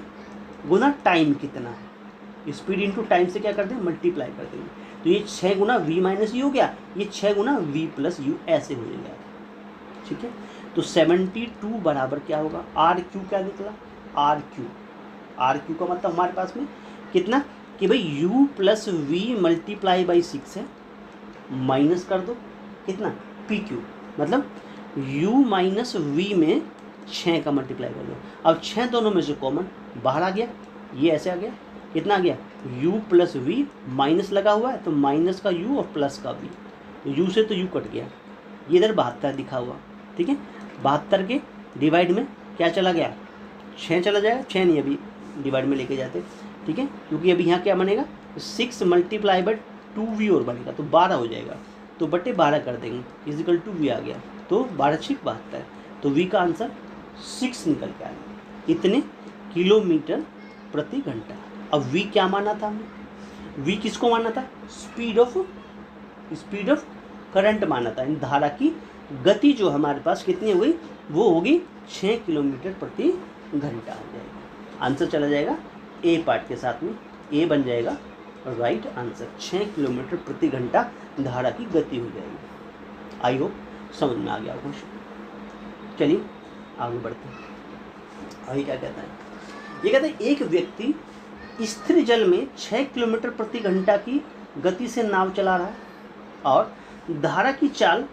गुना टाइम कितना है, स्पीड इंटू टाइम से क्या करते हैं, मल्टीप्लाई करते हैं। तो ये 6 गुना v माइनस यू हो गया, ये 6 गुना v प्लस यू ऐसे हो जाएगा। ठीक है, तो 72 बराबर क्या होगा, आर क्यू क्या निकला, आर क्यू का मतलब हमारे पास में कितना कि भाई u plus V multiply by 6 है, माइनस कर दो कितना, पी क्यू, मतलब u माइनस वी में 6 का मल्टीप्लाई कर दो। अब 6 दोनों में से कॉमन बाहर आ गया, ये ऐसे आ गया, कितना आ गया u प्लस वी, माइनस लगा हुआ है तो माइनस का u और प्लस का v, u से तो u कट गया, ये इधर 72 दिखा हुआ, ठीक है। 72 के डिवाइड में क्या चला गया, 6 चला जाएगा, 6 नहीं अभी डिवाइड में लेके जाते, ठीक है, क्योंकि अभी यहाँ क्या बनेगा 6 मल्टीप्लाई बाय 2v और बनेगा तो 12 हो जाएगा, तो बटे 12 कर देंगे इजिकल टू v आ गया, तो 12×6 = 72, तो v का आंसर 6 निकल के आया, इतने किलोमीटर प्रति घंटा। अब v क्या माना था हमने, v किसको माना था, स्पीड ऑफ करंट माना था, इन धारा की गति जो हमारे पास कितनी हुई वो होगी 6 किलोमीटर प्रति घंटा हो जाएगा। आंसर चला जाएगा ए पार्ट के साथ में, ए बन जाएगा राइट आंसर, 6 किलोमीटर प्रति घंटा धारा की गति हो जाएगी। आई होप समझ में आ गया क्वेश्चन। चलिए आगे बढ़ते हैं। अभी क्या कहता है, ये कहता है एक व्यक्ति स्थिर जल में 6 किलोमीटर प्रति घंटा की गति से नाव चला रहा है और धारा की चाल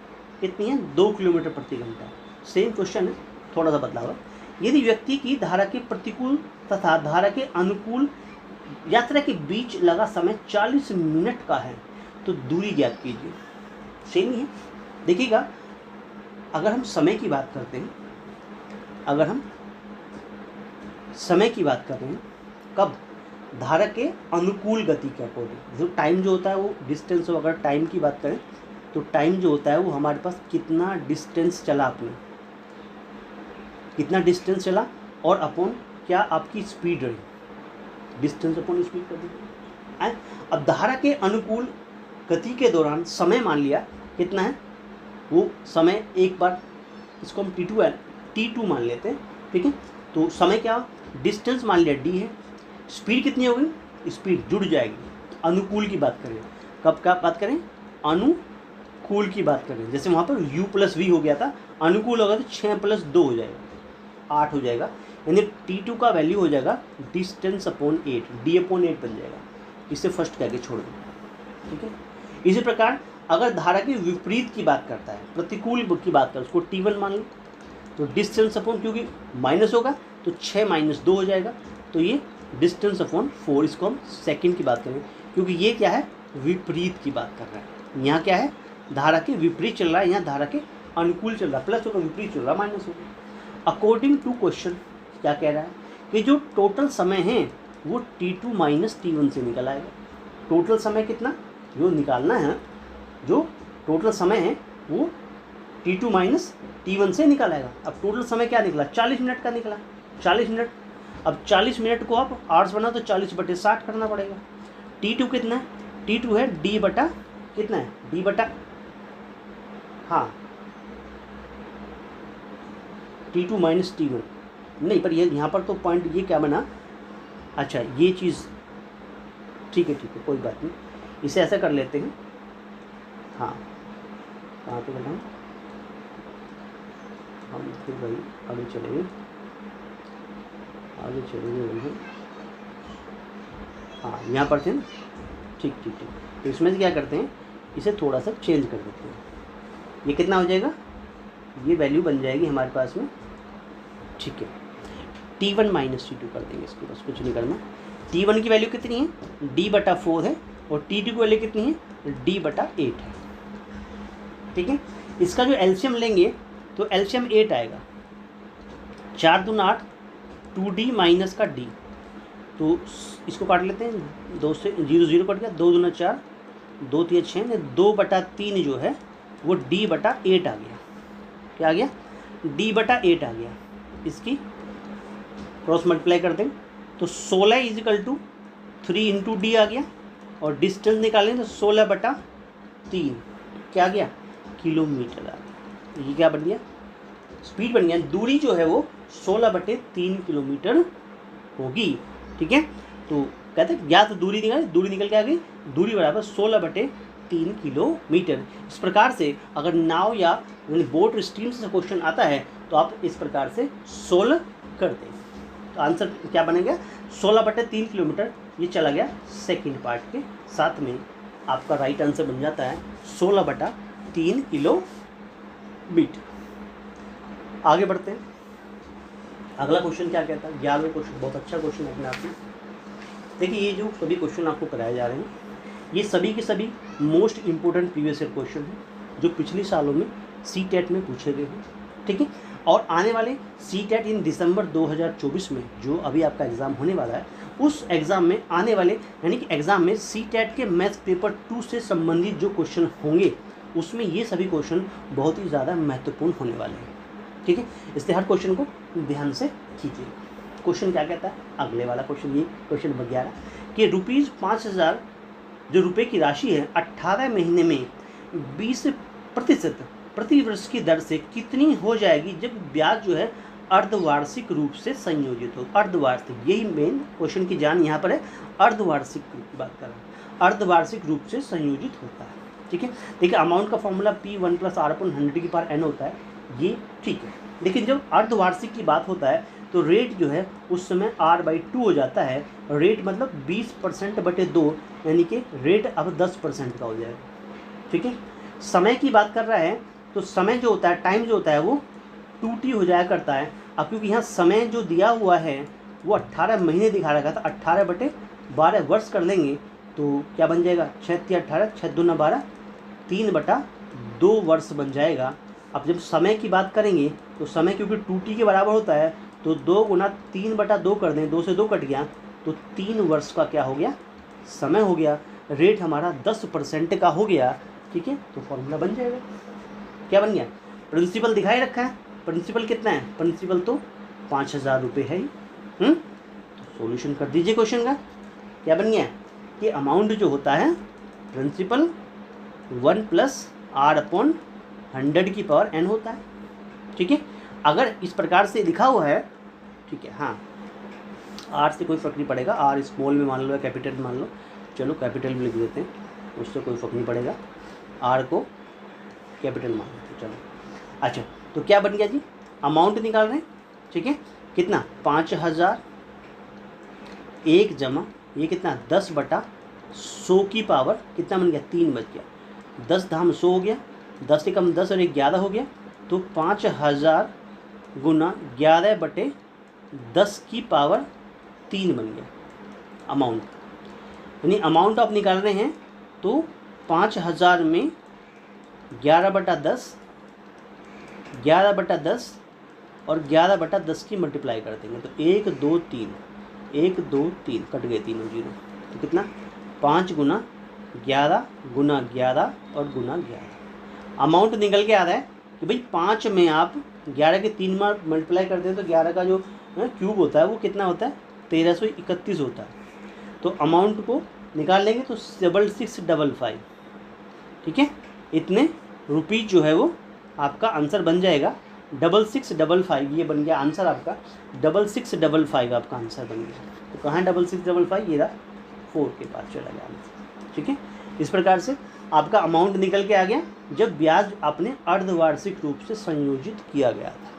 कितनी है 2 किलोमीटर प्रति घंटा। सेम क्वेश्चन है, थोड़ा सा बदलाव है। यदि व्यक्ति की धारा के प्रतिकूल तथा धारा के अनुकूल यात्रा के बीच लगा समय 40 मिनट का है तो दूरी ज्ञात कीजिए। सेम ही है, देखिएगा अगर हम समय की बात करते हैं, अगर हम समय की बात कर रहे हैं कब, धारा के अनुकूल गति के अकॉर्डिंग, जो टाइम जो होता है वो डिस्टेंस, अगर टाइम की बात करें तो टाइम जो होता है वो हमारे पास कितना डिस्टेंस चला, आपने कितना डिस्टेंस चला और अपॉन क्या आपकी स्पीड रही, डिस्टेंस अपॉन स्पीड कर दीजिए। अब धारा के अनुकूल गति के दौरान समय मान लिया कितना है, वो समय एक बार इसको हम t2 मान लेते हैं, ठीक है। तो समय क्या, डिस्टेंस मान लिया d है, स्पीड कितनी हो गई, स्पीड जुड़ जाएगी। अनुकूल की बात करें, कब का बात करें, अनुकूल की बात करें, जैसे वहाँ पर u प्लस वी हो गया था, अनुकूल होगा तो 6 + 2 हो जाएगा, 8 हो जाएगा, यानी t2 का वैल्यू हो जाएगा डिस्टेंस अपॉन 8, d/8 बन जाएगा। इसे फर्स्ट कह के छोड़ दो, ठीक है। इसी प्रकार अगर धारा के विपरीत की बात करता है, प्रतिकूल की बात करें, उसको t1 मान लो, तो डिस्टेंस अपॉन, क्योंकि माइनस होगा तो 6 - 2 हो जाएगा, तो ये डिस्टेंस अपॉन 4, इसको हम सेकंड की बात करें, क्योंकि ये क्या है विपरीत की बात कर रहा है। यहाँ क्या है, धारा के विपरीत चल रहा है, यहाँ धारा के अनुकूल चल रहा है, प्लस होगा, विपरीत चल रहा है, माइनस होगा। अकॉर्डिंग टू क्वेश्चन क्या कह रहा है कि जो टोटल समय है वो t2 - t1 से निकल आएगा। टोटल समय कितना जो निकालना है, जो टोटल समय है वो t2 - t1 से निकल आएगा। अब टोटल समय क्या निकला, 40 मिनट का निकला, 40 मिनट। अब 40 मिनट को आप आवर्स बना तो 40/60 करना पड़ेगा। t2 कितना है, t2 है d बटा कितना है, d बटा, हाँ t2 - t1 नहीं, पर ये यहाँ पर तो पॉइंट ये क्या बना, अच्छा ये चीज़ ठीक है, कोई बात नहीं, इसे ऐसा कर लेते हैं। हाँ कहाँ पे बनाएं, हम फिर वही आगे चलेंगे वही, हाँ यहाँ पर थे ना, ठीक। तो इसमें से क्या करते हैं, इसे थोड़ा सा चेंज कर देते हैं। ये कितना हो जाएगा, ये वैल्यू बन जाएगी हमारे पास में, ठीक है। t1 - t2 कर देंगे, इसको बस कुछ नहीं करना। t1 की वैल्यू कितनी है, d/4 है, और t2 की वैल्यू कितनी है, d/8 है, ठीक है। इसका जो एलसीएम लेंगे तो एलसीएम 8 आएगा, 4 दूना 8, 2d माइनस का d, तो इसको काट लेते हैं, 2 से 0 0 कट गया, 2 दूना 4, 2 3 6, 2/3 जो है वो d/8 आ गया। क्या आ गया, d/8 आ गया। इसकी क्रॉस मल्टीप्लाई कर दें तो 16 = 3 × d आ गया, और डिस्टेंस निकालें तो 16/3 क्या आ गया, किलोमीटर आ गया। ये क्या बन गया, स्पीड बन गया। दूरी जो है वो 16/3 किलोमीटर होगी, ठीक है। तो कहते हैं या तो दूरी निकल के आ गई, दूरी बराबर 16/3 किलोमीटर। इस प्रकार से अगर नाव या बोट स्ट्रीम से क्वेश्चन आता है तो आप इस प्रकार से सोल्व कर दें। तो आंसर क्या बनेगा, 16/3 किलोमीटर। ये चला गया सेकंड पार्ट के साथ में, आपका राइट आंसर बन जाता है 16/3 किलोमीटर। आगे बढ़ते हैं। अगला क्वेश्चन क्या कहता है, 11वां क्वेश्चन, बहुत अच्छा क्वेश्चन है अपने आप में। देखिए ये जो सभी क्वेश्चन आपको कराए जा रहे हैं, ये सभी के सभी most important previous year question हैं जो पिछले सालों में सीटेट में पूछे गए हैं, ठीक है। और आने वाले सीटेट इन दिसंबर 2024 में जो अभी आपका एग्ज़ाम होने वाला है, उस एग्ज़ाम में आने वाले यानी कि एग्ज़ाम में सीटेट के मैथ्स पेपर 2 से संबंधित जो क्वेश्चन होंगे उसमें ये सभी क्वेश्चन बहुत ही ज़्यादा महत्वपूर्ण होने वाले हैं, ठीक है। इसलिए हर क्वेश्चन को ध्यान से कीजिए। क्वेश्चन क्या कहता है, अगले वाला क्वेश्चन, ये क्वेश्चन नंबर 11 कि ₹5000 जो रुपए की राशि है 18 महीने में 20% प्रति वर्ष की दर से कितनी हो जाएगी जब ब्याज जो है अर्धवार्षिक रूप से संयोजित हो। अर्धवार्षिक, यही मेन क्वेश्चन की जान यहाँ पर है, अर्धवार्षिक की बात कर रहे हैं, अर्धवार्षिक रूप से संयोजित होता है, ठीक है। देखिए अमाउंट का फॉर्मूला P1 + R/100 होता है, ये ठीक है। लेकिन जब अर्धवार्षिक की बात होता है तो रेट जो है उस समय R/2 हो जाता है। रेट मतलब 20%/2 यानी कि रेट अब 10% का हो जाएगा, ठीक है। समय की बात कर रहा है तो समय जो होता है, टाइम जो होता है वो 2T हो जाया करता है। अब क्योंकि यहाँ समय जो दिया हुआ है वो 18 महीने दिखा रखा था, 18/12 वर्ष कर लेंगे तो क्या बन जाएगा, 6×3 = 18, 6×2 = 12, 3/2 वर्ष बन जाएगा। अब जब समय की बात करेंगे तो समय क्योंकि 2T के बराबर होता है तो 2 × 3/2 कर दें, 2 से 2 कट गया तो 3 वर्ष का क्या हो गया, समय हो गया। रेट हमारा 10% का हो गया, ठीक है। तो फॉर्मूला बन जाएगा, क्या बन गया, प्रिंसिपल दिखाई रखा है। प्रिंसिपल कितना है, प्रिंसिपल तो 5000 रुपये है ही। तो सॉल्यूशन कर दीजिए क्वेश्चन का, क्या बन गया कि अमाउंट जो होता है प्रिंसिपल 1 + R/100n होता है, ठीक है। अगर इस प्रकार से लिखा हुआ है, ठीक है, हाँ R से कोई फ़र्क नहीं पड़ेगा, R स्मॉल में मान लो या कैपिटल में मान लो, चलो कैपिटल में लिख देते हैं, उससे कोई फ़र्क नहीं पड़ेगा, R को कैपिटल मान लेते हैं, चलो। अच्छा तो क्या बन गया जी, अमाउंट निकाल रहे हैं, ठीक है, कितना 5000 1 जमा ये कितना 10/100 की पावर कितना बन गया, 3 बच गया, 10 धाम 100 हो गया, 10 से कम 10 और 1 11 हो गया, तो 5000 × 11/10 की पावर 3 बन गया अमाउंट। यानी अमाउंट आप निकाल रहे हैं तो 5000 में 11/10 और 11/10 की मल्टीप्लाई कर देंगे तो 1 2 3 1 2 3 कट गए, तीनों जीरो, तो कितना 5 × 11 × 11 और × 11। अमाउंट निकल के आ रहा है कि भाई 5 में आप 11 के 3 बार मल्टीप्लाई करते हैं तो 11 का जो क्यूब होता है वो कितना होता है, 1331 होता है। तो अमाउंट को निकाल लेंगे तो 6655, ठीक है, इतने रुपीज़ जो है वो आपका आंसर बन जाएगा। 6655 ये बन गया आंसर आपका, 6655 आपका आंसर बन गया। तो कहाँ 6655, ये रहा 4 के पास चला गया आंसर, ठीक है। इस प्रकार से आपका अमाउंट निकल के आ गया जब ब्याज आपने अर्धवार्षिक रूप से संयोजित किया गया था।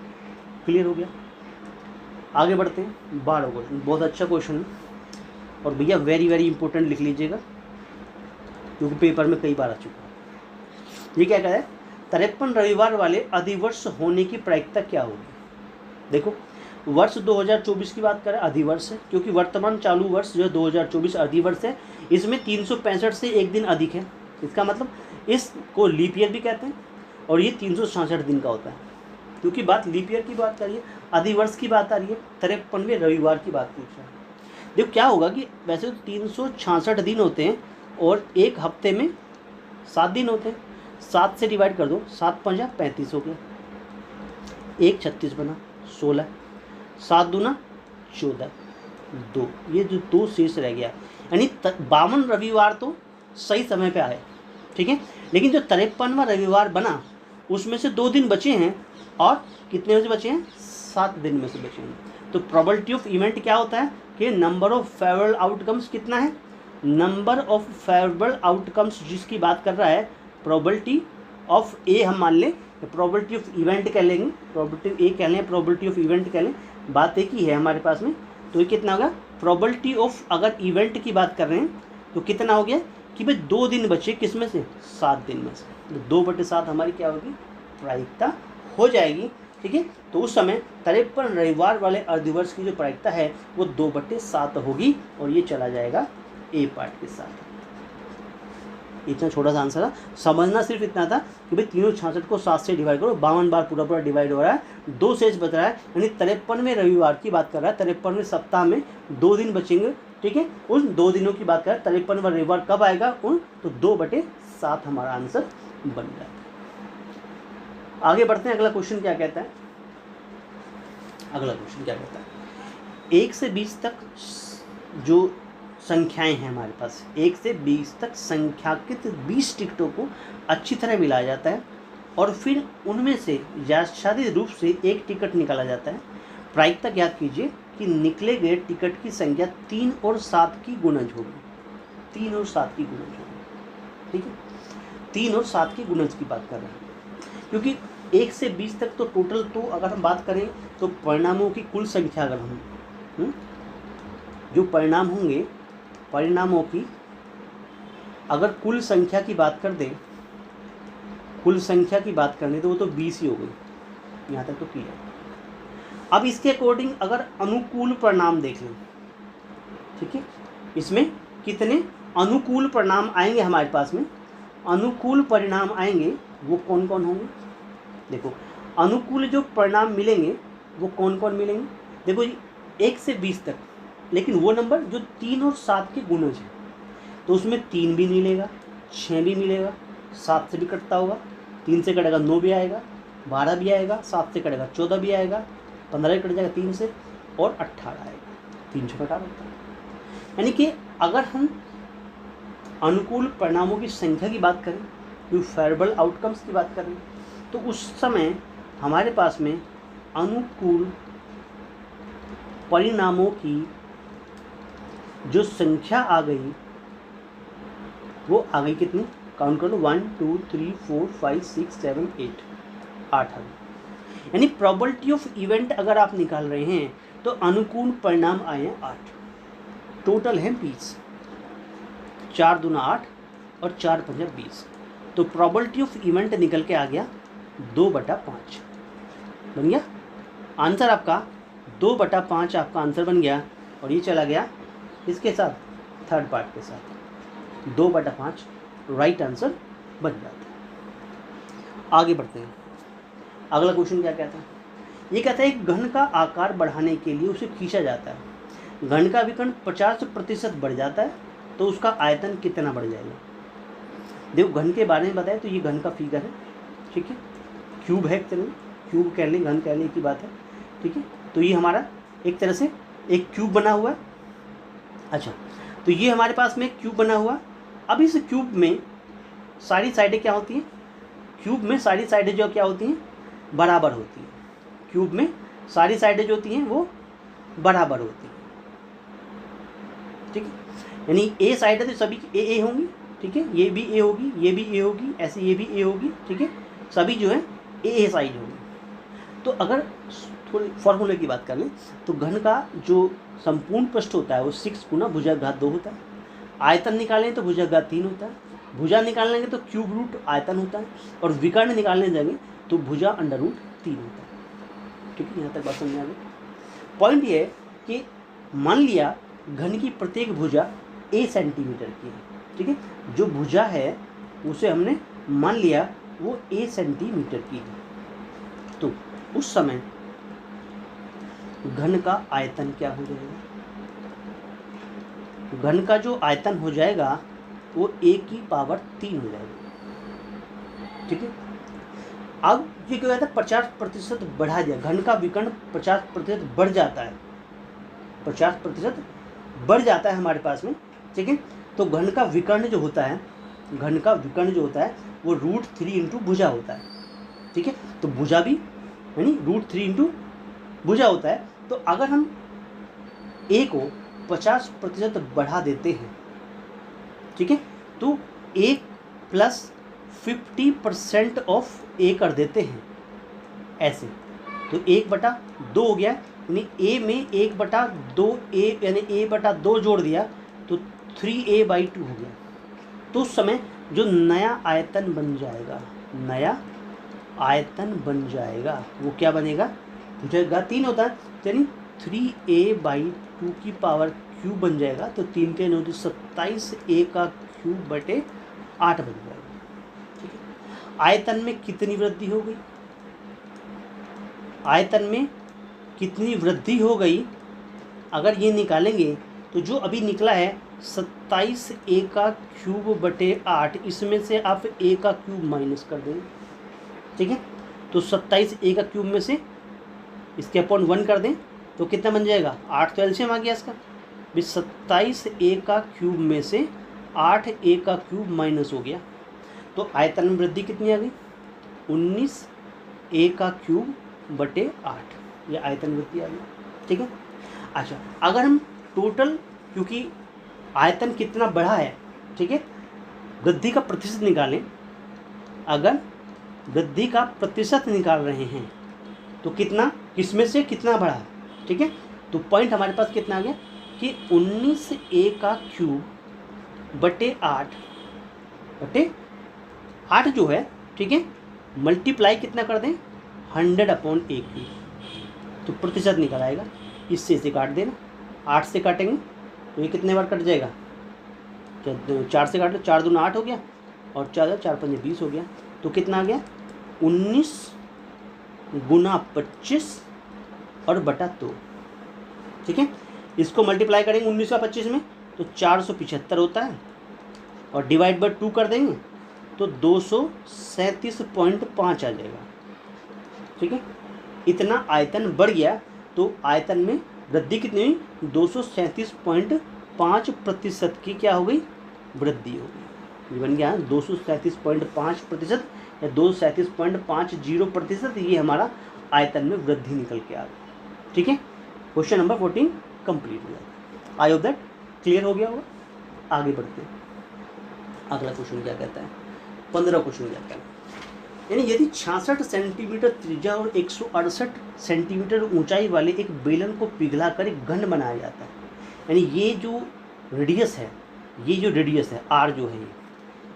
क्लियर हो गया, आगे बढ़ते हैं। 12 क्वेश्चन, बहुत अच्छा क्वेश्चन है और भैया वेरी वेरी इंपॉर्टेंट लिख लीजिएगा क्योंकि पेपर में कई बार आ चुका है। ये क्या कह रहा है, 53 रविवार वाले अधिवर्ष होने की प्रायिकता क्या होगी। देखो वर्ष 2024 की बात करें, अधिवर्ष है क्योंकि वर्तमान चालू वर्ष जो 2024 अधिवर्ष है, इसमें 365 से एक दिन अधिक है। इसका मतलब इसको लीप ईयर भी कहते हैं और ये 366 दिन का होता है क्योंकि बात लीप ईयर की बात करिए, अधिवर्ष की बात आ रही है, 53वें रविवार की बात पूछ रहा है। देखो क्या होगा कि वैसे तो 366 दिन होते हैं और एक हफ्ते में 7 दिन होते हैं, 7 से डिवाइड कर दो, 7 × 5 = 35 हो गया, 1 36 बना 16, 7 दूना 14, 2 ये जो 2 शेष रह गया, यानी 52 रविवार तो सही समय पे आए, ठीक है। लेकिन जो 53वां रविवार बना उसमें से 2 दिन बचे हैं और कितने में से बचे हैं, 7 दिन में से बचे हैं। तो प्रोबेबिलिटी ऑफ इवेंट क्या होता है कि नंबर ऑफ फेवरेबल आउटकम्स कितना है, नंबर ऑफ फेवरेबल आउटकम्स जिसकी बात कर रहा है, प्रोबेबिलिटी ऑफ ए हम मान लें, प्रोबेबिलिटी ऑफ इवेंट कह लेंगे, प्रोबेबिलिटी ए कह लें, प्रोबेबिलिटी ऑफ इवेंट कह लें, बात एक ही है हमारे पास में। तो ये कितना होगा, प्रोबेबिलिटी ऑफ अगर इवेंट की बात कर रहे हैं तो कितना हो गया कि भाई 2 दिन बचे, किस में से, 7 दिन में से, तो 2/7 हमारी क्या होगी, प्रायिकता हो जाएगी। ठीक है। तो उस समय 53 रविवार वाले अर्धवर्ष की जो प्रायिकता है वो 2/7 होगी और ये चला जाएगा ए पार्ट के साथ। इतना छोटा सा आंसर है, समझना सिर्फ इतना था कि भाई 366 को 7 से डिवाइड करो, 52 बार पूरा डिवाइड हो रहा है, 2 शेष बच रहा है, यानी 53वें रविवार की बात कर रहा है। 53वें सप्ताह में 2 दिन बचेंगे, ठीक है। उन 2 दिनों की बात कर रहा है। 53वां रविवार कब आएगा तो 2/7 हमारा आंसर बन जाता है। आगे बढ़ते हैं, अगला क्वेश्चन क्या कहता है। अगला क्वेश्चन क्या कहता है, 1 से 20 तक जो संख्याएं हैं हमारे पास, 1 से 20 तक संख्याकित 20 टिकटों को अच्छी तरह मिलाया जाता है और फिर उनमें से यादृच्छिक रूप से एक टिकट निकाला जाता है। प्रायिकता ज्ञात कीजिए कि निकले गए टिकट की संख्या 3 और 7 की गुणज होगी। 3 और 7 की गुणज होगी, ठीक है। 3 और 7 की गुणज की बात कर रहे हैं, क्योंकि 1 से 20 तक तो टोटल, तो अगर हम बात करें तो परिणामों की कुल संख्या, अगर हम जो परिणाम होंगे, परिणामों की अगर कुल संख्या की बात कर दें, कुल संख्या की बात करनी तो वो तो 20 ही हो गई। यहाँ तक तो क्लियर। अब इसके अकॉर्डिंग अगर अनुकूल परिणाम देख लें, ठीक है, इसमें कितने अनुकूल परिणाम आएंगे हमारे पास में, अनुकूल परिणाम आएंगे वो कौन कौन होंगे। देखो अनुकूल जो परिणाम मिलेंगे वो कौन कौन मिलेंगे। देखो जी 1 से 20 तक, लेकिन वो नंबर जो 3 और 7 के गुणज है, तो उसमें 3 भी मिलेगा, 6 भी मिलेगा, 7 से भी कटता होगा, 3 से कटेगा 9 भी आएगा, 12 भी आएगा, 7 से कटेगा 14 भी आएगा, 15 भी कट जाएगा 3 से, और 18 आएगा, 3 से कटा होता है। यानी कि अगर हम अनुकूल परिणामों की संख्या की बात करें, जो फेवरेबल आउटकम्स की बात करें, तो उस समय हमारे पास में अनुकूल परिणामों की जो संख्या आ गई वो आ गई कितनी, काउंट कर लो, 1 2 3 4 5 6 7 8, 8 आ गई। यानी प्रोबेबिलिटी ऑफ इवेंट अगर आप निकाल रहे हैं तो अनुकूल परिणाम आए हैं 8, टोटल है 20, 4 दूना 8 और 4 पंजा 20, तो प्रोबेबिलिटी ऑफ इवेंट निकल के आ गया 2/5 बन गया आंसर आपका। 2/5 आपका आंसर बन गया और ये चला गया इसके साथ, थर्ड पार्ट के साथ, 2/5 राइट आंसर बन जाता है। आगे बढ़ते हैं, अगला क्वेश्चन क्या कहता है, ये कहता है एक घन का आकार बढ़ाने के लिए उसे खींचा जाता है, घन का विकर्ण 50% बढ़ जाता है तो उसका आयतन कितना बढ़ जाएगा। देखो घन के बारे में बताया तो ये घन का फिगर है, ठीक है, क्यूब है, चलो क्यूब कह लें, घन कह लें की बात है, ठीक है। तो ये हमारा एक तरह से एक क्यूब बना हुआ है। अच्छा, तो ये हमारे पास में क्यूब बना हुआ। अब इस क्यूब में सारी साइडें क्या होती हैं, क्यूब में सारी साइडें जो क्या होती हैं, बराबर होती हैं। क्यूब में सारी साइडें जो होती हैं वो बराबर होती हैं, ठीक है। यानी ए साइड है तो सभी ए होंगी, ठीक है, ये भी ए होगी, ये भी ए होगी, ऐसे ये भी ए होगी, ठीक है, सभी जो है ए साइड होगी। तो अगर थोड़ी फॉर्मूले की बात कर लें तो घन का जो संपूर्ण पृष्ठ होता है वो 6 गुना भुजाघात 2 होता है। आयतन निकालें तो भुजाघात 3 होता है, भुजा निकालेंगे तो क्यूब रूट आयतन होता है, और विकर्ण निकालने जाएंगे तो भुजा अंडर रूट 3 होता है, ठीक है। यहाँ तक बात समझ आ गई। पॉइंट ये है कि मान लिया घन की प्रत्येक भुजा a सेंटीमीटर की है, ठीक है, जो भुजा है उसे हमने मान लिया वो a सेंटीमीटर की है, तो उस समय घन का आयतन क्या हो जाएगा, घन का जो आयतन हो जाएगा वो a की पावर 3 हो जाएगा, ठीक है। अब ये क्या कहता है 50% बढ़ा दिया, घन का विकर्ण 50% बढ़ जाता है, 50% बढ़ जाता है हमारे पास में, ठीक है। तो घन का विकर्ण जो होता है, घन का विकर्ण जो होता है वो √3 इंटू भुजा होता है, ठीक है। तो भुजा भी यानी √3 इंटू भुजा होता है। तो अगर हम a को 50% बढ़ा देते हैं, ठीक है, तो a प्लस 50% ऑफ a कर देते हैं ऐसे, तो 1/2 हो गया, यानी a में 1/2 a यानी a/2 जोड़ दिया तो 3a/2 हो गया। तो उस समय जो नया आयतन बन जाएगा, नया आयतन बन जाएगा। वो क्या बनेगा? भुजंगा 3 होता है, यानी 3a/2 की पावर क्यूब बन जाएगा। तो 3 के 9 27a का क्यूब बटे 8 बन जाएगा। ठीक है, आयतन में कितनी वृद्धि हो गई? आयतन में कितनी वृद्धि हो गई अगर ये निकालेंगे तो जो अभी निकला है 27a का क्यूब बटे 8, इसमें से आप a का क्यूब माइनस कर देंगे। ठीक है, तो 27a का क्यूब में से इसके अपॉन 1 कर दें तो कितना बन जाएगा? 8। तो एलसीएम आ गया इसका भी, 27a का क्यूब में से 8a का क्यूब माइनस हो गया। तो आयतन में वृद्धि कितनी आ गई? 19a का क्यूब बटे 8, ये आयतन वृद्धि आ गई। ठीक है, अच्छा अगर हम टोटल, क्योंकि आयतन कितना बढ़ा है, ठीक है, वृद्धि का प्रतिशत निकालें। अगर वृद्धि का प्रतिशत निकाल रहे हैं तो कितना, किसमें से कितना बढ़ा है? ठीक है, तो पॉइंट हमारे पास कितना आ गया कि 19a का क्यूब बटे 8 जो है, ठीक है, मल्टीप्लाई कितना कर दें? 100/a क्यूब, तो प्रतिशत निकल आएगा। इससे इसे काट देना, 8 से काटेंगे तो ये कितने बार कट जाएगा? 4 से काट लो, 4 दूना 8 हो गया और 4 5 20 हो गया। तो कितना आ गया? 19 गुना 25 और बटा 2। ठीक है, इसको मल्टीप्लाई करेंगे 19 और 25 में तो 475 होता है, और डिवाइड बाय 2 कर देंगे तो 237.5 आ जाएगा। ठीक है, इतना आयतन बढ़ गया। तो आयतन में वृद्धि कितनी हुई? 237.5% की क्या हो गई? वृद्धि हो गई। ये बन गया 237.5% या 237.50%। ये हमारा आयतन में वृद्धि निकल के आ गई। ठीक है, क्वेश्चन नंबर 14 कंप्लीट हो गया। आई होप दैट क्लियर हो गया होगा। आगे बढ़ते हैं, अगला क्वेश्चन क्या कहता है? 15 क्वेश्चन क्या कहता है? यानी यदि 66 सेंटीमीटर त्रिज्या और 168 सेंटीमीटर ऊंचाई वाले एक बेलन को पिघलाकर एक घन बनाया जाता है, यानी ये जो रेडियस है, आर जो है,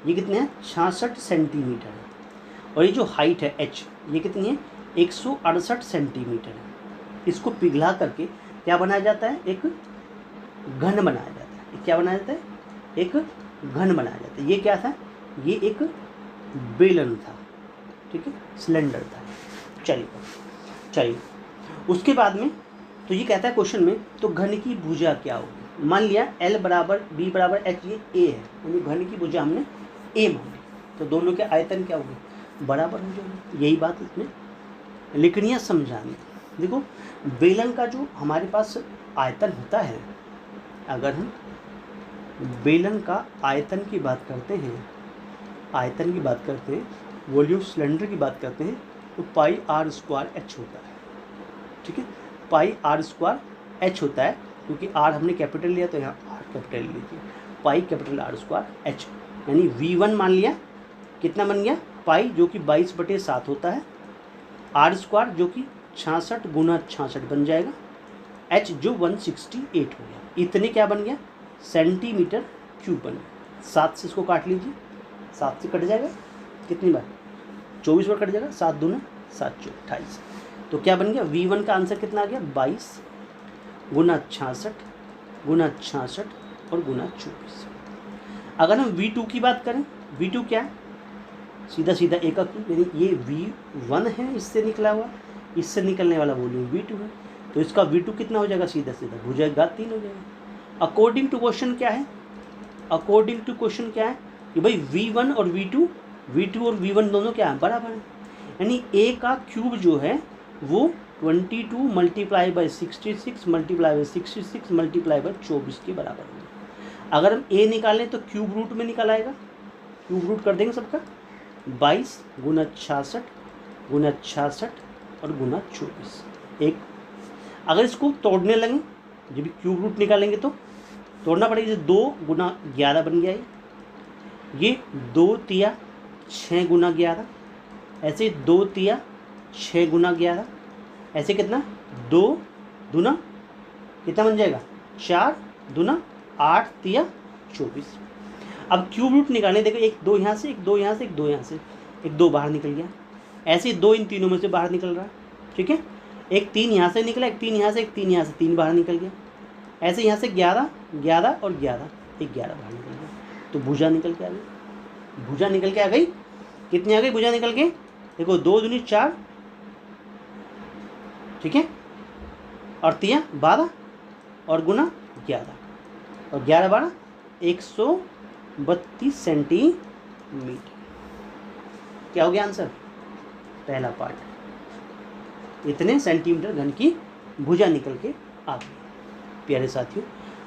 ये कितने हैं? 66 सेंटीमीटर है, और ये जो हाइट है h, ये कितनी है? 168 सेंटीमीटर है। इसको पिघला करके क्या बनाया जाता है? एक घन बनाया जाता है। क्या बनाया जाता है? एक घन बनाया जाता है। ये क्या था? ये एक बेलन था। ठीक है, सिलेंडर था। चलिए उसके बाद में तो ये कहता है क्वेश्चन में, तो घन की भुजा क्या होगी? मान लिया L बराबर B बराबर H, ये A है, यानी घन की भुजा हमने A मान ली, तो दोनों के आयतन क्या होंगे? बराबर हो जाएंगे। यही बात इसमें लिखनी है, समझानी। देखो, बेलन का जो हमारे पास आयतन होता है, अगर हम बेलन का आयतन की बात करते हैं, वॉल्यूम सिलेंडर की बात करते हैं, तो πr² h होता है। ठीक है, πr² h होता है, क्योंकि r हमने कैपिटल लिया तो यहाँ r कैपिटल लीजिए, πR² h, यानी V1 मान लिया, कितना बन गया? पाई जो कि 22/7 होता है, r² जो कि 66 गुना 66 बन जाएगा, h जो 168 हो गया। इतने क्या बन गया? सेंटीमीटर क्यूब बन गया। 7 से इसको काट लीजिए, 7 से कट जाएगा कितनी बार? 24 बार कट जाएगा। 7 दूना 7 चौक 28। तो क्या बन गया? V1 का आंसर कितना आ गया? 22 गुना 66 गुना 66 और गुना 24। अगर हम V2 की बात करें, V2 क्या है? सीधा एक का क्यूब, यानी ये V1 है, इससे निकला हुआ, इससे निकलने वाला वॉल्यूम V2 है, तो इसका V2 कितना हो जाएगा? सीधा भुजंगा 3 हो जाएगा। अकॉर्डिंग टू क्वेश्चन क्या है? कि भाई V1 और V2 और V1 दोनों क्या है? बराबर है, यानी A का क्यूब जो है वो 22 multiply by 66 multiply by 66 multiply by 24 के बराबर होगा। अगर हम A निकालें तो क्यूब रूट में निकल आएगा, क्यूब रूट कर देंगे सबका, 22 गुना 66 गुना 66 और गुना 24 एक। अगर इसको तोड़ने लगे, जब क्यूब रूट निकालेंगे तो तोड़ना पड़ेगा, जैसे 2 गुना 11 बन गया, ये 2 तिया 6 गुना 11, ऐसे 2 तिया 6 गुना 11, ऐसे कितना? 2 दूना कितना बन जाएगा? 4 दूना 8 तिया 24। अब क्यूब रूट निकालने, देखो 1 2 यहाँ से, 1 2 यहाँ से, 1 2 यहाँ से, 1 2 बाहर निकल गया, ऐसे 2 इन तीनों में से बाहर निकल रहा है, ठीक है। एक 3 यहाँ से निकला, एक 3 यहाँ से, एक 3 यहाँ से, 3 बाहर निकल गया। ऐसे यहाँ से 11 11 और 11, एक 11 बाहर निकल गया, तो भुजा निकल के आ गई। भुजा निकल के आ गई, कितनी आ गई भुजा निकल के? देखो 2 दूनी 4, ठीक है, और 3 12 और गुना 11 और 11 12 132 सेंटीमीटर। क्या हो गया आंसर? पहला पार्ट, इतने सेंटीमीटर घन की भुजा निकल के आ गई। प्यारे साथियों,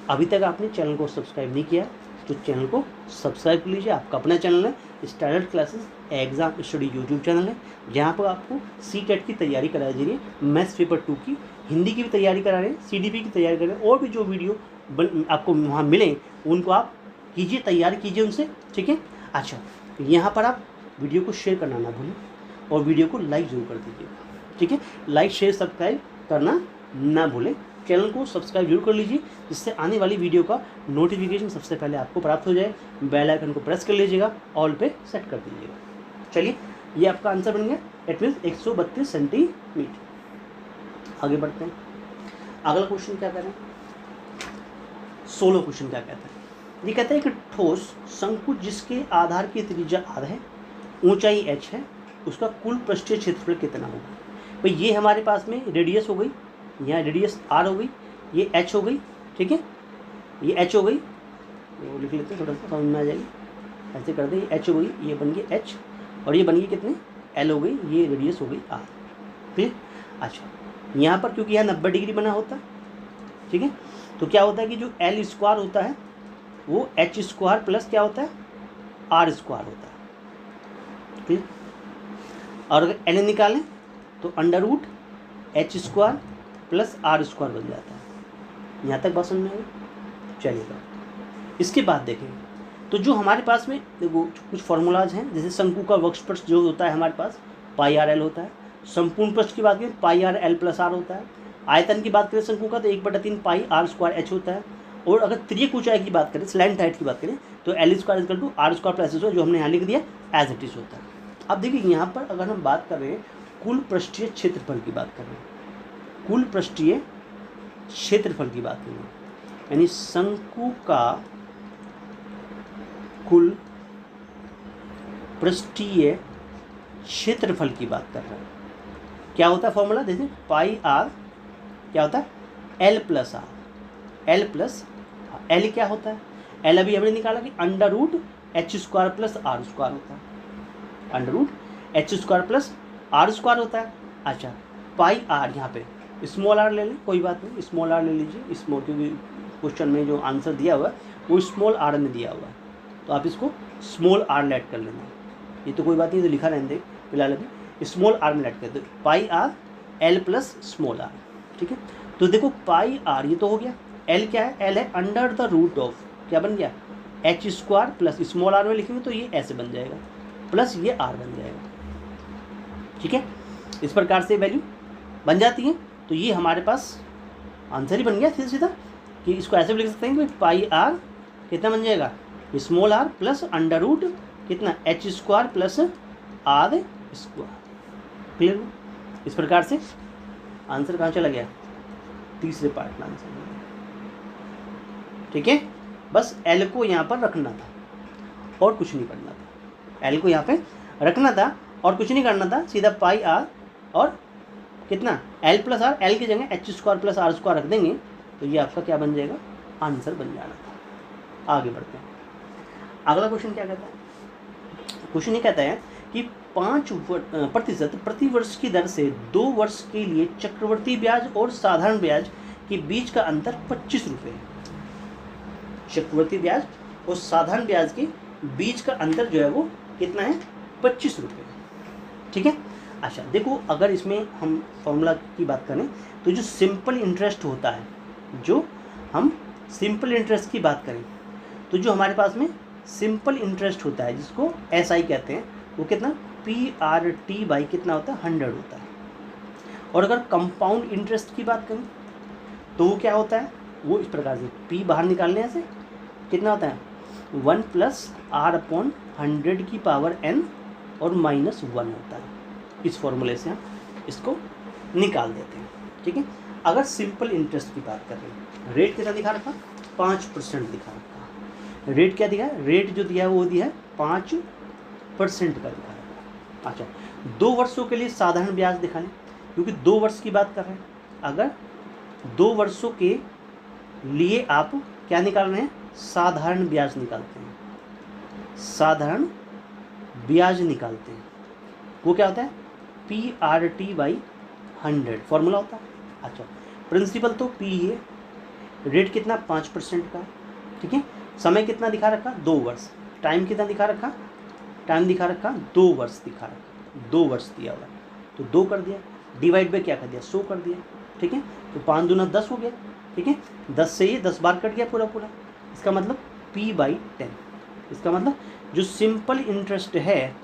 अभी तक आपने चैनल को सब्सक्राइब नहीं किया तो चैनल को सब्सक्राइब कर लीजिए। आपका अपना चैनल है standard classes exam study YouTube channel है, जहाँ पर आपको सीटेट की तैयारी कराई जा रही है, मैथ्स पेपर 2 की, हिंदी की भी तैयारी करा रहे हैं, सीडीपी की तैयारी कर रहे हैं, और भी जो वीडियो आपको वहाँ मिले उनको आप कीजिए, तैयारी कीजिए उनसे, ठीक है। अच्छा, यहाँ पर आप वीडियो को शेयर करना ना भूलें और वीडियो को लाइक ज़रूर कर दीजिएगा, ठीक है। लाइक शेयर सब्सक्राइब करना ना भूलें, चैनल को सब्सक्राइब जरूर कर लीजिए, जिससे आने वाली वीडियो का नोटिफिकेशन सबसे पहले आपको प्राप्त हो जाए। बेल आइकन को प्रेस कर लीजिएगा, ऑल पे सेट कर दीजिएगा। चलिए, ये आपका आंसर बन गया, इट मीन्स 132 सेंटीमीटर। आगे बढ़ते हैं, अगला क्वेश्चन क्या करें? 16 क्वेश्चन क्या कहता है? ये कहता है कि ठोस शंकु जिसके आधार की त्रिज्या r है, ऊंचाई h है, उसका कुल पृष्ठीय क्षेत्रफल कितना होगा? भाई ये हमारे पास में रेडियस हो गई, यहाँ रेडियस r हो गई, ये h हो गई, ठीक है, ये h हो गई, वो लिख लेते हैं, थोड़ा सा समझ में आ जाएगी, ऐसे कर दे, h हो गई, ये बन गई h, और ये बन गई कितने? l हो गई, ये रेडियस हो गई r, ठीक है। अच्छा, यहाँ पर क्योंकि यहाँ 90 डिग्री बना होता है, ठीक है, तो क्या होता है कि जो l स्क्वायर होता है वो h स्क्वायर प्लस क्या होता है? r स्क्वायर होता है, ठीक है। और अगर l निकालें तो under root h square plus r square बन जाता है। यहाँ तक बात समझ में आई? चलिएगा, इसके बाद देखेंगे तो जो हमारे पास में देखो कुछ फार्मूलाज हैं, जैसे शंकु का वक्षपृष्ठ जो होता है हमारे पास पाई आर एल होता है, संपूर्ण पृष्ठ की बात करें पाई आर एल प्लस आर होता है, आयतन की बात करें शंकु का तो 1/3 पाई आर स्क्वायर एच होता है, और अगर त्रियक ऊंचाई की बात करें, स्लैंट हाइट की बात करें, तो L square equal to R square plus H, जो हमने यहाँ लिख दिया एज इट इज होता है। अब देखिए यहाँ पर अगर हम बात कर रहे हैं कुल पृष्ठीय क्षेत्रफल की बात कर रहे हैं, कुल पृष्ठीय क्षेत्रफल की बात करें, यानी शंकु का कुल पृष्ठीय क्षेत्रफल की बात कर रहे हैं। क्या होता है फॉर्मूला? देखिए पाई आर क्या होता है? L plus R, L plus L क्या होता है? एल अभी हमने निकाला कि under root H square plus are square होता है, under root H square plus are square होता है। अच्छा, पाई आर यहाँ पे स्मॉल आर ले लें, कोई बात नहीं, स्मॉल आर ले लीजिए, स्मॉल, क्योंकि क्वेश्चन में जो आंसर दिया हुआ है वो स्मॉल आर में दिया हुआ है, तो आप इसको स्मॉल आर में ऐड कर लेना। ये तो कोई बात नहीं, तो लिखा रहने दें फिलहाल, अभी स्मॉल आर में ऐड कर दो, pi r L plus small r, ठीक है। तो देखो पाई आर ये तो हो गया, एल क्या है? एल है अंडर द रूट ऑफ, क्या बन गया? H square plus small R में लिखेंगे तो ये ऐसे बन जाएगा, प्लस ये आर बन जाएगा, ठीक है। इस प्रकार से वैल्यू बन जाती है, तो ये हमारे पास आंसर ही बन गया सीधा सीधा, कि इसको ऐसे भी लिख सकते हैं कि पाई आर कितना बन जाएगा? Small r plus under root कितना? H square plus are square. Clear? इस प्रकार से आंसर कहाँ चला गया? तीसरे पार्ट में आंसर, ठीक है। बस एल को यहाँ पर रखना था और कुछ नहीं करना था, एल को यहाँ पे रखना था और कुछ नहीं करना था, सीधा पाई आर और कितना? एल प्लस आर, एल की जगह H square plus are square रख देंगे तो ये आपका क्या बन जाएगा? आंसर बन जाना था। आगे बढ़ते हैं, अगला क्वेश्चन क्या कहता है? क्वेश्चन ये कहता है कि 5% प्रतिवर्ष की दर से 2 वर्ष के लिए चक्रवर्ती ब्याज और साधारण ब्याज के बीच का अंतर 25 रुपये है। चक्रवर्ती ब्याज और साधारण ब्याज के बीच का अंतर जो है वो कितना है? 25 रुपये, ठीक है। अच्छा देखो, अगर इसमें हम फॉर्मूला की बात करें तो जो सिंपल इंटरेस्ट होता है, जो हम सिंपल इंटरेस्ट की बात करें तो जो हमारे पास में सिंपल इंटरेस्ट होता है जिसको SI कहते हैं, वो कितना? PRT बाई कितना होता है? 100 होता है। और अगर कंपाउंड इंटरेस्ट की बात करें तो वो क्या होता है? वो इस प्रकार से P बाहर निकालने से कितना होता है? 1 + R/100 की पावर n और -1 होता है, इस फॉर्मूले से हम इसको निकाल देते हैं, ठीक है। अगर सिंपल इंटरेस्ट की बात कर रहे हैं, रेट कितना दिखा रखा, 5% दिखा रखा। रेट क्या दिया है, रेट जो दिया है वो दिया है 5% का दिखा रखा। अच्छा, 2 वर्षों के लिए साधारण ब्याज दिखा लें, क्योंकि 2 वर्ष की बात कर रहे हैं। अगर 2 वर्षों के लिए आप क्या निकाल रहे हैं, साधारण ब्याज निकालते हैं, साधारण ब्याज निकालते हैं, वो क्या होता है, PRT/100 फॉर्मूला होता है। अच्छा, प्रिंसिपल तो P है, रेट कितना 5% का, ठीक है। समय कितना दिखा रखा, 2 वर्ष। टाइम कितना दिखा रखा, टाइम दिखा रखा 2 वर्ष दिखा रखा, 2 वर्ष दिया हुआ, तो 2 कर दिया, डिवाइड बाई क्या कर दिया, 100 कर दिया, ठीक है। तो 5 दूना 10 हो गया, ठीक है। 10 से ये 10 बार कट गया पूरा पूरा, इसका मतलब P/10। इसका मतलब जो सिंपल इंटरेस्ट है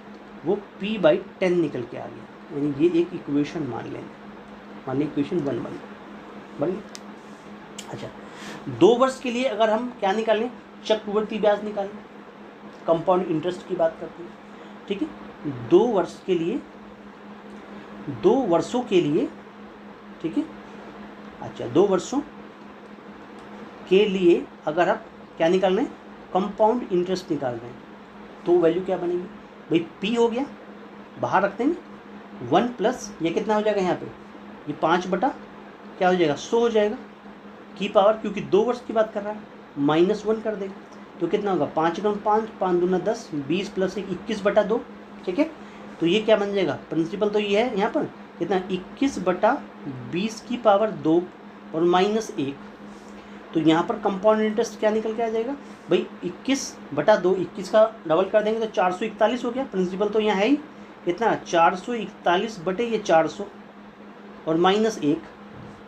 वो P/10 निकल के आ गया, यानी ये एक इक्वेशन मान लें, मान लें इक्वेशन 1 बन गई। अच्छा, 2 वर्ष के लिए अगर हम क्या निकालें, चक्रवृद्धि ब्याज निकालें, कंपाउंड इंटरेस्ट की बात करते हैं, ठीक है। 2 वर्ष के लिए, 2 वर्षों के लिए, ठीक है। अच्छा, 2 वर्षों के लिए अगर आप क्या निकाल रहे हैं, कंपाउंड इंटरेस्ट निकाल रहे हैं, तो वैल्यू क्या बनेगी भाई, P हो गया, बाहर रख देंगे 1 प्लस ये कितना हो जाएगा यहाँ पे, ये 5 बटा क्या हो जाएगा, 100 हो जाएगा की पावर, क्योंकि 2 वर्ष की बात कर रहा है, -1 कर देंगे तो कितना होगा, 5 गुना 5, 5 दूना 10, 20 प्लस 1 21/2, ठीक है। तो ये क्या बन जाएगा, प्रिंसिपल तो ये है यहाँ पर कितना, 21/20 की पावर 2 और -1, तो यहाँ पर कंपाउंड इंटरेस्ट क्या निकल के आ जाएगा भाई, 21/2, 21 का डबल कर देंगे तो 441 हो गया। प्रिंसिपल तो यहाँ है ही कितना, 441 बटे ये 400 और -1,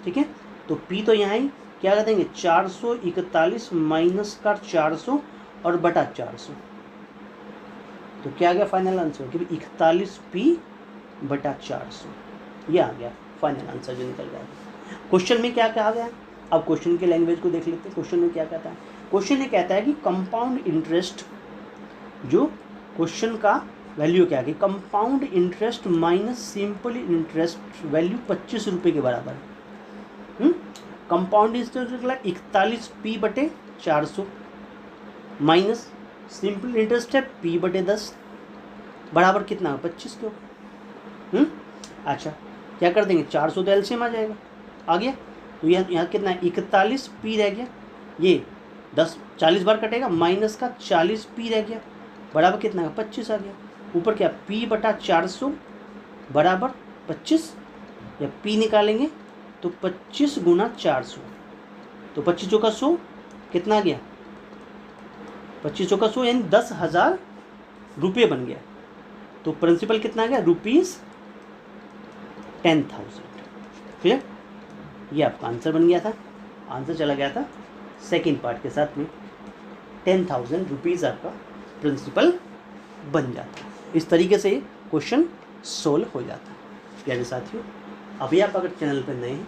ठीक है। तो P तो यहाँ ही क्या कर देंगे, 441 माइनस का 400 और बटा 400, तो क्या आ गया फाइनल आंसर, कि 41P/400, ये आ गया फाइनल आंसर जो निकल गया। क्वेश्चन में क्या कहा गया, अब क्वेश्चन की लैंग्वेज को देख लेते हैं। क्वेश्चन में क्या कहता है, क्वेश्चन ये कहता है कि कंपाउंड इंटरेस्ट, जो क्वेश्चन का वैल्यू क्या है, compound interest minus simple interest value 25 रुपये के बराबर है। कंपाउंड इंटरेस्ट निकला 41P/400 माइनस सिंपल इंटरेस्ट है P/10 बराबर कितना, 25 के। अच्छा, क्या कर देंगे, 400 तो एलसीएम आ जाएगा, आ गया, तो यहाँ कितना है, 41P रह गया, ये 40 बार कटेगा, माइनस का 40P रह गया, बराबर कितना का 25 आ गया। ऊपर क्या, P/400 बराबर 25, या P निकालेंगे तो 25 गुना 400, तो 25 चौका 100 कितना गया, 25 चौका 100 यानी 10,000 रुपये बन गया। तो प्रिंसिपल कितना आ गया, ₹10,000। क्लियर, ये आपका आंसर बन गया था, आंसर चला गया था सेकेंड पार्ट के साथ में, 10,000 रुपीज़ आपका प्रिंसिपल बन जाता है। इस तरीके से क्वेश्चन सोल्व हो जाता है। प्यारे साथियों, अभी आप अगर चैनल पर नए हैं,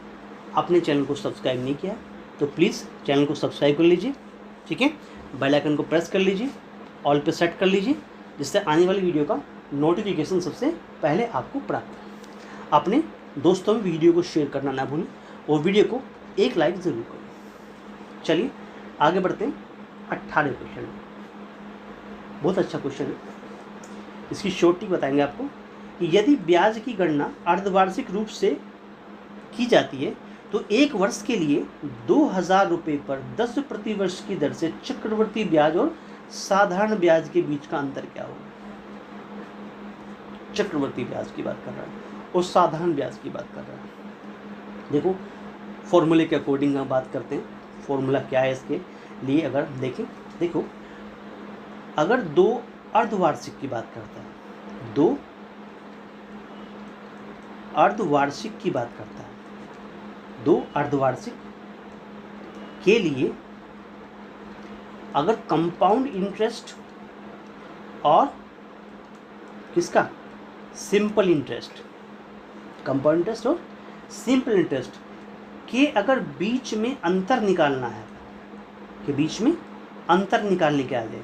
आपने चैनल को सब्सक्राइब नहीं किया तो प्लीज़ चैनल को सब्सक्राइब कर लीजिए, ठीक है। बेल आइकन को प्रेस कर लीजिए, ऑल पे सेट कर लीजिए, जिससे आने वाली वीडियो का नोटिफिकेशन सबसे पहले आपको प्राप्त हो। अपने दोस्तों में वीडियो को शेयर करना ना भूलें और वीडियो को एक लाइक ज़रूर करें। चलिए आगे बढ़ते हैं 18वें क्वेश्चन में। बहुत अच्छा क्वेश्चन है, इसकी शॉर्टी बताएंगे आपको कि यदि ब्याज की गणना अर्धवार्षिक रूप से की जाती है तो 1 वर्ष के लिए 2,000 रुपये पर 10 प्रति वर्ष की दर से चक्रवृद्धि ब्याज और साधारण ब्याज के बीच का अंतर क्या होगा। चक्रवृद्धि ब्याज की बात कर रहा है और साधारण ब्याज की बात कर रहा है। देखो फॉर्मूले के अकॉर्डिंग हम बात करते हैं, फॉर्मूला क्या है इसके लिए अगर देखें, देखो अगर 2 अर्धवार्षिक की बात करता है, 2 अर्धवार्षिक की बात करता है, 2 अर्धवार्षिक के लिए अगर कंपाउंड इंटरेस्ट और किसका, सिंपल इंटरेस्ट, कंपाउंड इंटरेस्ट और सिंपल इंटरेस्ट के अगर बीच में अंतर निकालना है, के बीच में अंतर निकालने के आ जाए,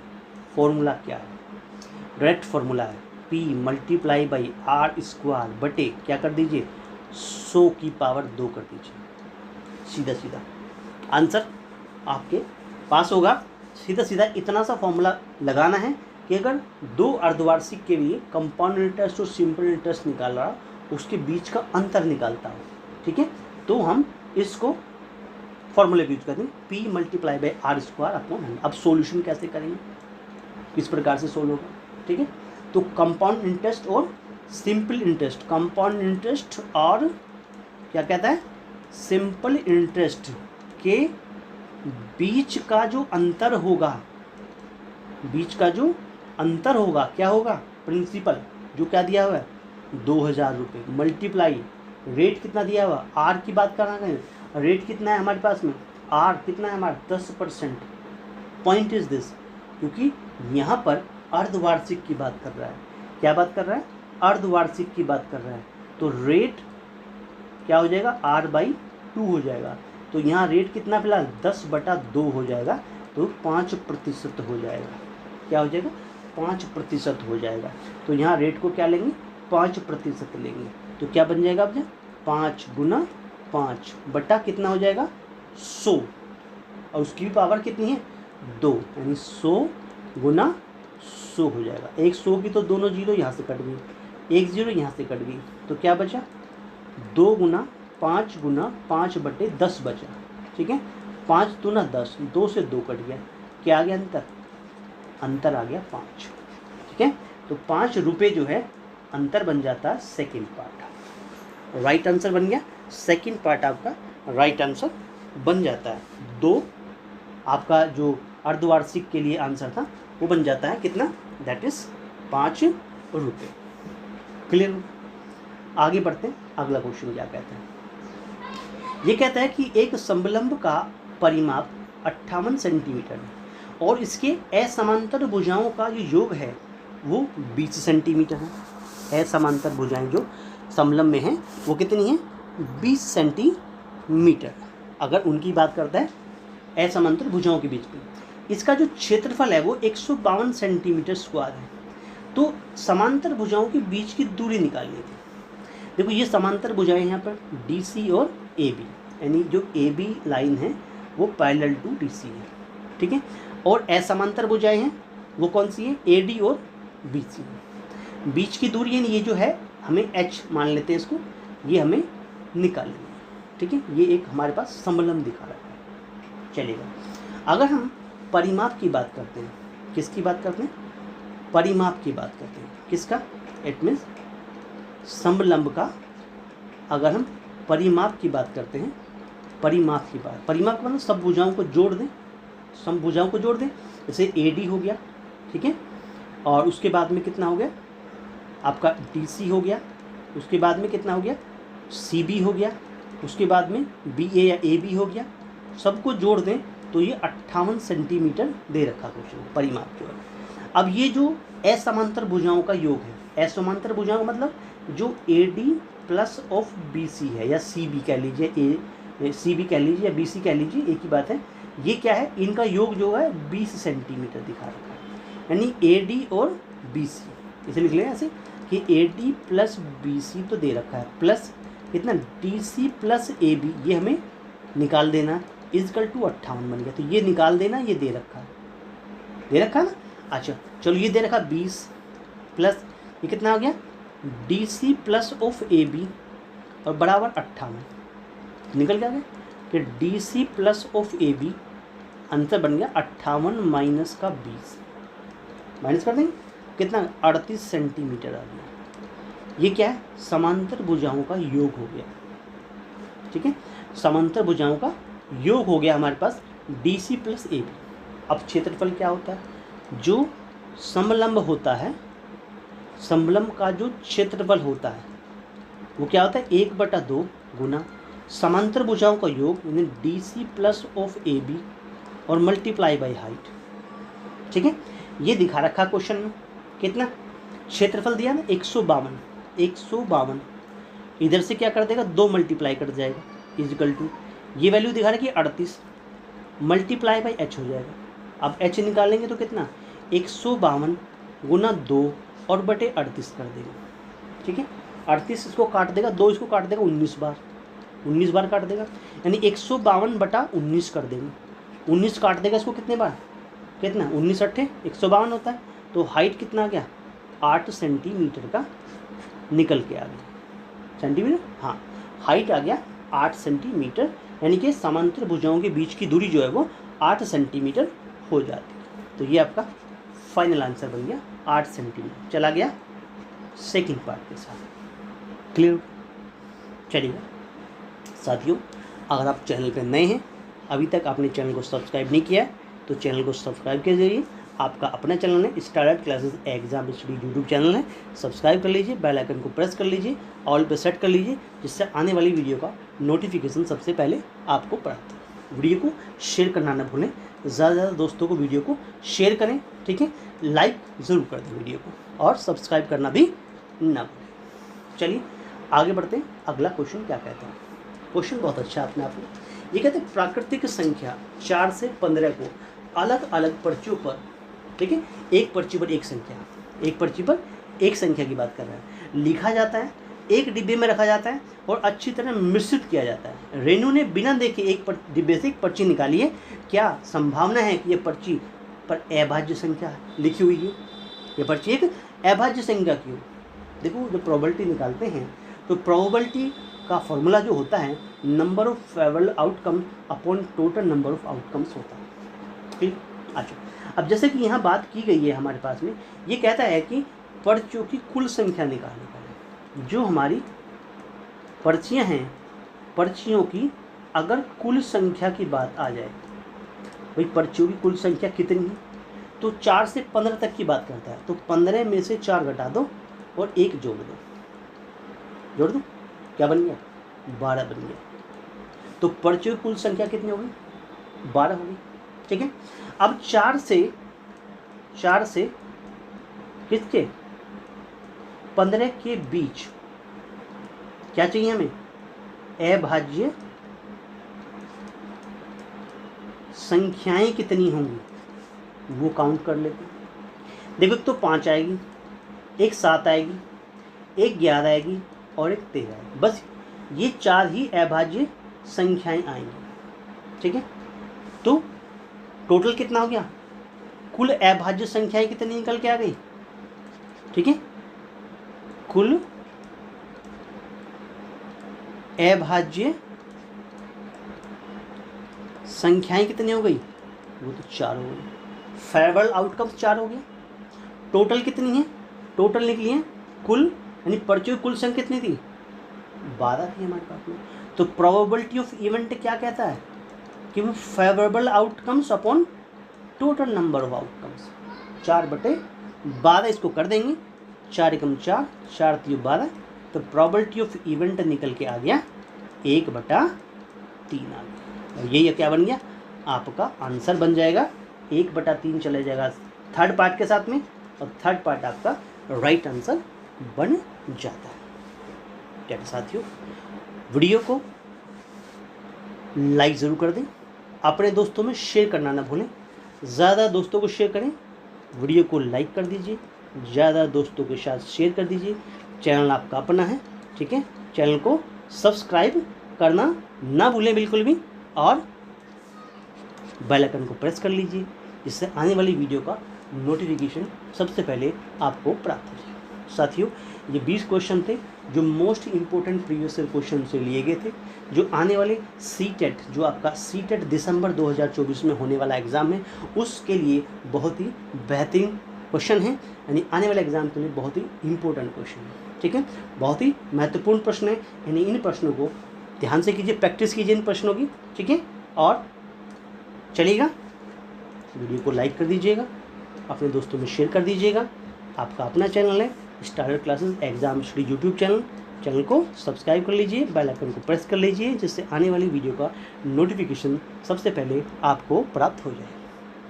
फॉर्मूला क्या है, डायरेक्ट फॉर्मूला है P multiply by R square बटे क्या कर दीजिए 100 की पावर 2 कर दीजिए। सीधा सीधा आंसर आपके पास होगा। सीधा सीधा इतना सा फॉर्मूला लगाना है कि अगर दो अर्धवार्षिक के लिए कंपाउंड इंटरेस्ट और सिंपल इंटरेस्ट निकाल रहा उसके बीच का अंतर निकालता हो, ठीक है, तो हम इसको फॉर्मूले यूज करते हैं P multiply by R square upon 100। अब सॉल्यूशन कैसे करेंगे, किस प्रकार से सोल्व होगा, ठीक है। तो कंपाउंड इंटरेस्ट और सिंपल इंटरेस्ट, कंपाउंड इंटरेस्ट और क्या कहता है सिंपल इंटरेस्ट के बीच का जो अंतर होगा, बीच का जो अंतर होगा क्या होगा, प्रिंसिपल जो क्या दिया हुआ है 2000 रुपये मल्टीप्लाई रेट कितना दिया हुआ, आर की बात कर रहे हैं, रेट कितना है हमारे पास में, आर कितना है हमारा 10%। पॉइंट इज दिस, क्योंकि यहाँ पर अर्धवार्षिक की बात कर रहा है, क्या बात कर रहा है, अर्धवार्षिक की बात कर रहा है, तो रेट क्या हो जाएगा R/2 हो जाएगा। तो यहाँ रेट कितना फिलहाल 10/2 हो जाएगा, तो 5% हो जाएगा, क्या हो जाएगा 5% हो जाएगा। तो यहाँ रेट को क्या लेंगे 5% लेंगे, तो क्या बन जाएगा अब 5 × 5 बटा कितना हो जाएगा 100, और उसकी भी पावर कितनी है 2, यानी 100 × 100 हो जाएगा। 100 की तो दोनों जीरो यहाँ से कट गई, एक जीरो यहाँ से कट गई, तो क्या बचा 2 × 5 × 5/10 बचा, ठीक है। 5 × 10, 2 से 2 कट गया, क्या आ गया अंतर, अंतर आ गया 5, ठीक है। तो 5 रुपये जो है अंतर बन जाता है सेकेंड पार्ट, राइट आंसर बन गया सेकेंड पार्ट, आपका राइट आंसर बन जाता है। 2 आपका जो अर्धवार्षिक के लिए आंसर था वो बन जाता है कितना, दैट इज 5 रुपये। क्लियर, आगे बढ़ते हैं, अगला क्वेश्चन क्या कहता है, ये कहता है कि एक समलंब का परिमाप 58 सेंटीमीटर है और इसके असमांतर भुजाओं का जो योग है वो 20 सेंटीमीटर है। असमांतर भुजाएं जो समलंब में हैं वो कितनी हैं 20 सेंटीमीटर, अगर उनकी बात करता है असमांतर भुजाओं के बीच में। इसका जो क्षेत्रफल है वो 152 सेंटीमीटर स्क्वायर है। तो समांतर भुजाओं के बीच की दूरी निकालनी थी। देखो ये समांतर भुजाएं यहाँ पर DC और AB, यानी जो AB लाइन है वो पैरेलल टू DC है, ठीक है, और असमांतर भुजाएं हैं वो कौन सी है AD और BC है। बीच की दूरी यानी ये जो है हमें H मान लेते हैं इसको, ये हमें निकालनी है, ठीक है। ये एक हमारे पास समलंब दिखा रहा है, चलेगा। अगर हम परिमाप की बात करते हैं, किसकी बात करते हैं, परिमाप की बात करते हैं, किसका, इट मीन्स समलंब का। अगर हम परिमाप की बात करते हैं, परिमाप की बात, परिमाप मतलब सब भुजाओं को जोड़ दें, सब भुजाओं को जोड़ दें, जैसे AD हो गया, ठीक है, और उसके बाद में कितना हो गया आपका DC हो गया, उसके बाद में कितना हो गया CB हो गया, उसके बाद में BA या AB हो गया, सबको जोड़ दें तो ये 58 सेंटीमीटर दे रखा क्वेश्चन परिमाप जो है। अब ये जो असमांतर भुजाओं का योग है, असमांतर भुजाओं का मतलब जो AD प्लस ऑफ BC है या CB कह लीजिए, CB कह लीजिए या BC कह लीजिए, एक ही बात है। ये क्या है, इनका योग जो है 20 सेंटीमीटर दिखा रखा है, यानी AD और BC इसे लिख लें ऐसे कि AD प्लस BC तो दे रखा है, प्लस कितना DC प्लस AB ये हमें निकाल देना, इजकल टू 58 बन गया। तो ये निकाल देना, ये दे रखा है, दे रखा ना। अच्छा चलो ये दे रखा 20 प्लस ये कितना हो गया DC प्लस ऑफ AB और बराबर 58 निकल गया कि DC plus of AB answer बन गया 58 माइनस का 20, माइनस कर देंगे कितना 38 सेंटीमीटर आ गया। ये क्या है, समांतर भुजाओं का योग हो गया, ठीक है, समांतर भुजाओं का योग हो गया हमारे पास DC प्लस AB। अब क्षेत्रफल क्या होता है, जो समलंब होता है, समलंब का जो क्षेत्रफल होता है वो क्या होता है 1/2 गुना समांतर भुजाओं का योग यानी DC प्लस ऑफ AB और मल्टीप्लाई बाई हाइट, ठीक है। ये दिखा रखा क्वेश्चन में, कितना क्षेत्रफल दिया ना 152, इधर से क्या कर देगा 2 मल्टीप्लाई कर जाएगा, इजिकल टू ये वैल्यू दिखा रहा है कि 38 मल्टीप्लाई बाई H हो जाएगा। अब H निकालेंगे तो कितना 152 गुना 2 और बटे 38 कर देगा, ठीक है। 38 इसको काट देगा, 2 इसको काट देगा 19 बार, 19 बार काट देगा, यानी 152 बटा 19 कर देंगे। 19 काट देगा इसको कितने बार, कितना 19 अट्ठे 152 होता है। तो हाइट कितना आ गया, 8 सेंटीमीटर का निकल के आ गया। सेंटीमीटर, हाँ, हाइट आ गया 8 सेंटीमीटर, यानी कि समांतर भुजाओं के बीच की दूरी जो है वो 8 सेंटीमीटर हो जाती है। तो ये आपका फाइनल आंसर बन गया 8 सेंटीमीटर। चला गया सेकंड पार्ट के साथ, क्लियर। चलिए साथियों, अगर आप चैनल पर नए हैं, अभी तक आपने चैनल को सब्सक्राइब नहीं किया है, तो चैनल को सब्सक्राइब के जरिए आपका अपना चैनल है Stardot classes exam study YouTube channel है, सब्सक्राइब कर लीजिए, बेल आइकन को प्रेस कर लीजिए, ऑल पे सेट कर लीजिए, जिससे आने वाली वीडियो का नोटिफिकेशन सबसे पहले आपको प्राप्त हो। वीडियो को शेयर करना ना भूलें, ज़्यादा से ज़्यादा दोस्तों को वीडियो को शेयर करें, ठीक है। लाइक ज़रूर कर दें वीडियो को, और सब्सक्राइब करना भी ना भूलें। चलिए आगे बढ़ते हैं। अगला क्वेश्चन क्या कहता है, क्वेश्चन बहुत अच्छा है अपने आप में। ये कहते हैं प्राकृतिक संख्या 4 से 15 को अलग अलग पर्चियों पर, ठीक है, एक पर्ची पर एक संख्या, एक पर्ची पर एक संख्या की बात कर रहे हैं, लिखा जाता है, एक डिब्बे में रखा जाता है और अच्छी तरह मिश्रित किया जाता है। रेनू ने बिना देखे एक डिब्बे से एक पर्ची निकाली है, क्या संभावना है कि ये पर्ची पर अभाज्य संख्या लिखी हुई है, ये पर्ची एक अभाज्य संख्या की हो। देखो जब प्रोबेबिलिटी निकालते हैं तो प्रोबेबिलिटी का फॉर्मूला जो होता है number of favourable outcome upon total number of outcomes होता है, ठीक। अच्छा, अब जैसे कि यहाँ बात की गई है हमारे पास में, ये कहता है कि पर्चियों की कुल संख्या निकालने का, जो हमारी पर्चियाँ हैं, पर्चियों की अगर कुल संख्या की बात आ जाए, भाई पर्चियों की कुल संख्या कितनी है, तो 4 से 15 तक की बात करता है। तो 15 में से 4 घटा दो और 1 जोड़ दो, जोड़ दो, क्या बन गया, 12 बन गया। तो पर्चियों की कुल संख्या कितनी होगी, 12 होगी, ठीक है। अब 4 से किसके 15 के बीच क्या चाहिए हमें, अभाज्य संख्याएं कितनी होंगी वो काउंट कर लेते हैं। देखो तो 5 आएगी, एक 7 आएगी, एक 11 आएगी और एक 13 आएगी, बस ये 4 ही अभाज्य संख्याएं आएंगी, ठीक है। तो टोटल कितना हो गया, कुल अभाज्य संख्याएं कितनी निकल के आ गई, ठीक है। कुल अभाज्य संख्याएं कितनी हो गई, वो तो 4 हो गई। फेवरेबल आउटकम्स 4 हो गया। टोटल कितनी है, टोटल निकली है कुल, यानी पर्चियों की कुल संख्या कितनी थी, 12 थी हमारे पास में। तो प्रोबेबिलिटी ऑफ इवेंट क्या कहता है कि वो favourable outcomes upon total number of outcomes, 4/12 इसको कर देंगे, 4 एकम 4, 4 3 12, तो प्रोबेबिलिटी ऑफ इवेंट निकल के आ गया 1/3 आ गया। और यही क्या बन गया, आपका आंसर बन जाएगा 1/3 चला जाएगा थर्ड पार्ट के साथ में, और थर्ड पार्ट आपका राइट आंसर बन जाता है। क्या साथियों, वीडियो को लाइक ज़रूर कर दें, अपने दोस्तों में शेयर करना ना भूलें, ज़्यादा दोस्तों को शेयर करें, वीडियो को लाइक कर दीजिए, ज़्यादा दोस्तों के साथ शेयर कर दीजिए। चैनल आपका अपना है, ठीक है, चैनल को सब्सक्राइब करना ना भूलें बिल्कुल भी, और बेल आइकन को प्रेस कर लीजिए, जिससे आने वाली वीडियो का नोटिफिकेशन सबसे पहले आपको प्राप्त हो जाए। साथियों, ये 20 क्वेश्चन थे जो most important previous year question से लिए गए थे, जो आने वाले सीटेट, जो आपका सीटेट दिसंबर 2024 में होने वाला एग्ज़ाम है, उसके लिए बहुत ही बेहतरीन क्वेश्चन है, यानी आने वाले एग्ज़ाम के लिए बहुत ही इम्पोर्टेंट क्वेश्चन है, ठीक है, बहुत ही महत्वपूर्ण प्रश्न है। यानी इन प्रश्नों को ध्यान से कीजिए, प्रैक्टिस कीजिए इन प्रश्नों की, ठीक है। और चलिएगा, वीडियो को लाइक कर दीजिएगा, अपने दोस्तों में शेयर कर दीजिएगा। आपका अपना चैनल है Stardot classes exam study YouTube channel को सब्सक्राइब कर लीजिए, बेल आइकन को प्रेस कर लीजिए, जिससे आने वाली वीडियो का नोटिफिकेशन सबसे पहले आपको प्राप्त हो जाए।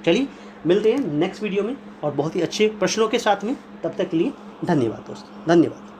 चलिए मिलते हैं नेक्स्ट वीडियो में और बहुत ही अच्छे प्रश्नों के साथ में। तब तक के लिए धन्यवाद दोस्तों, धन्यवाद।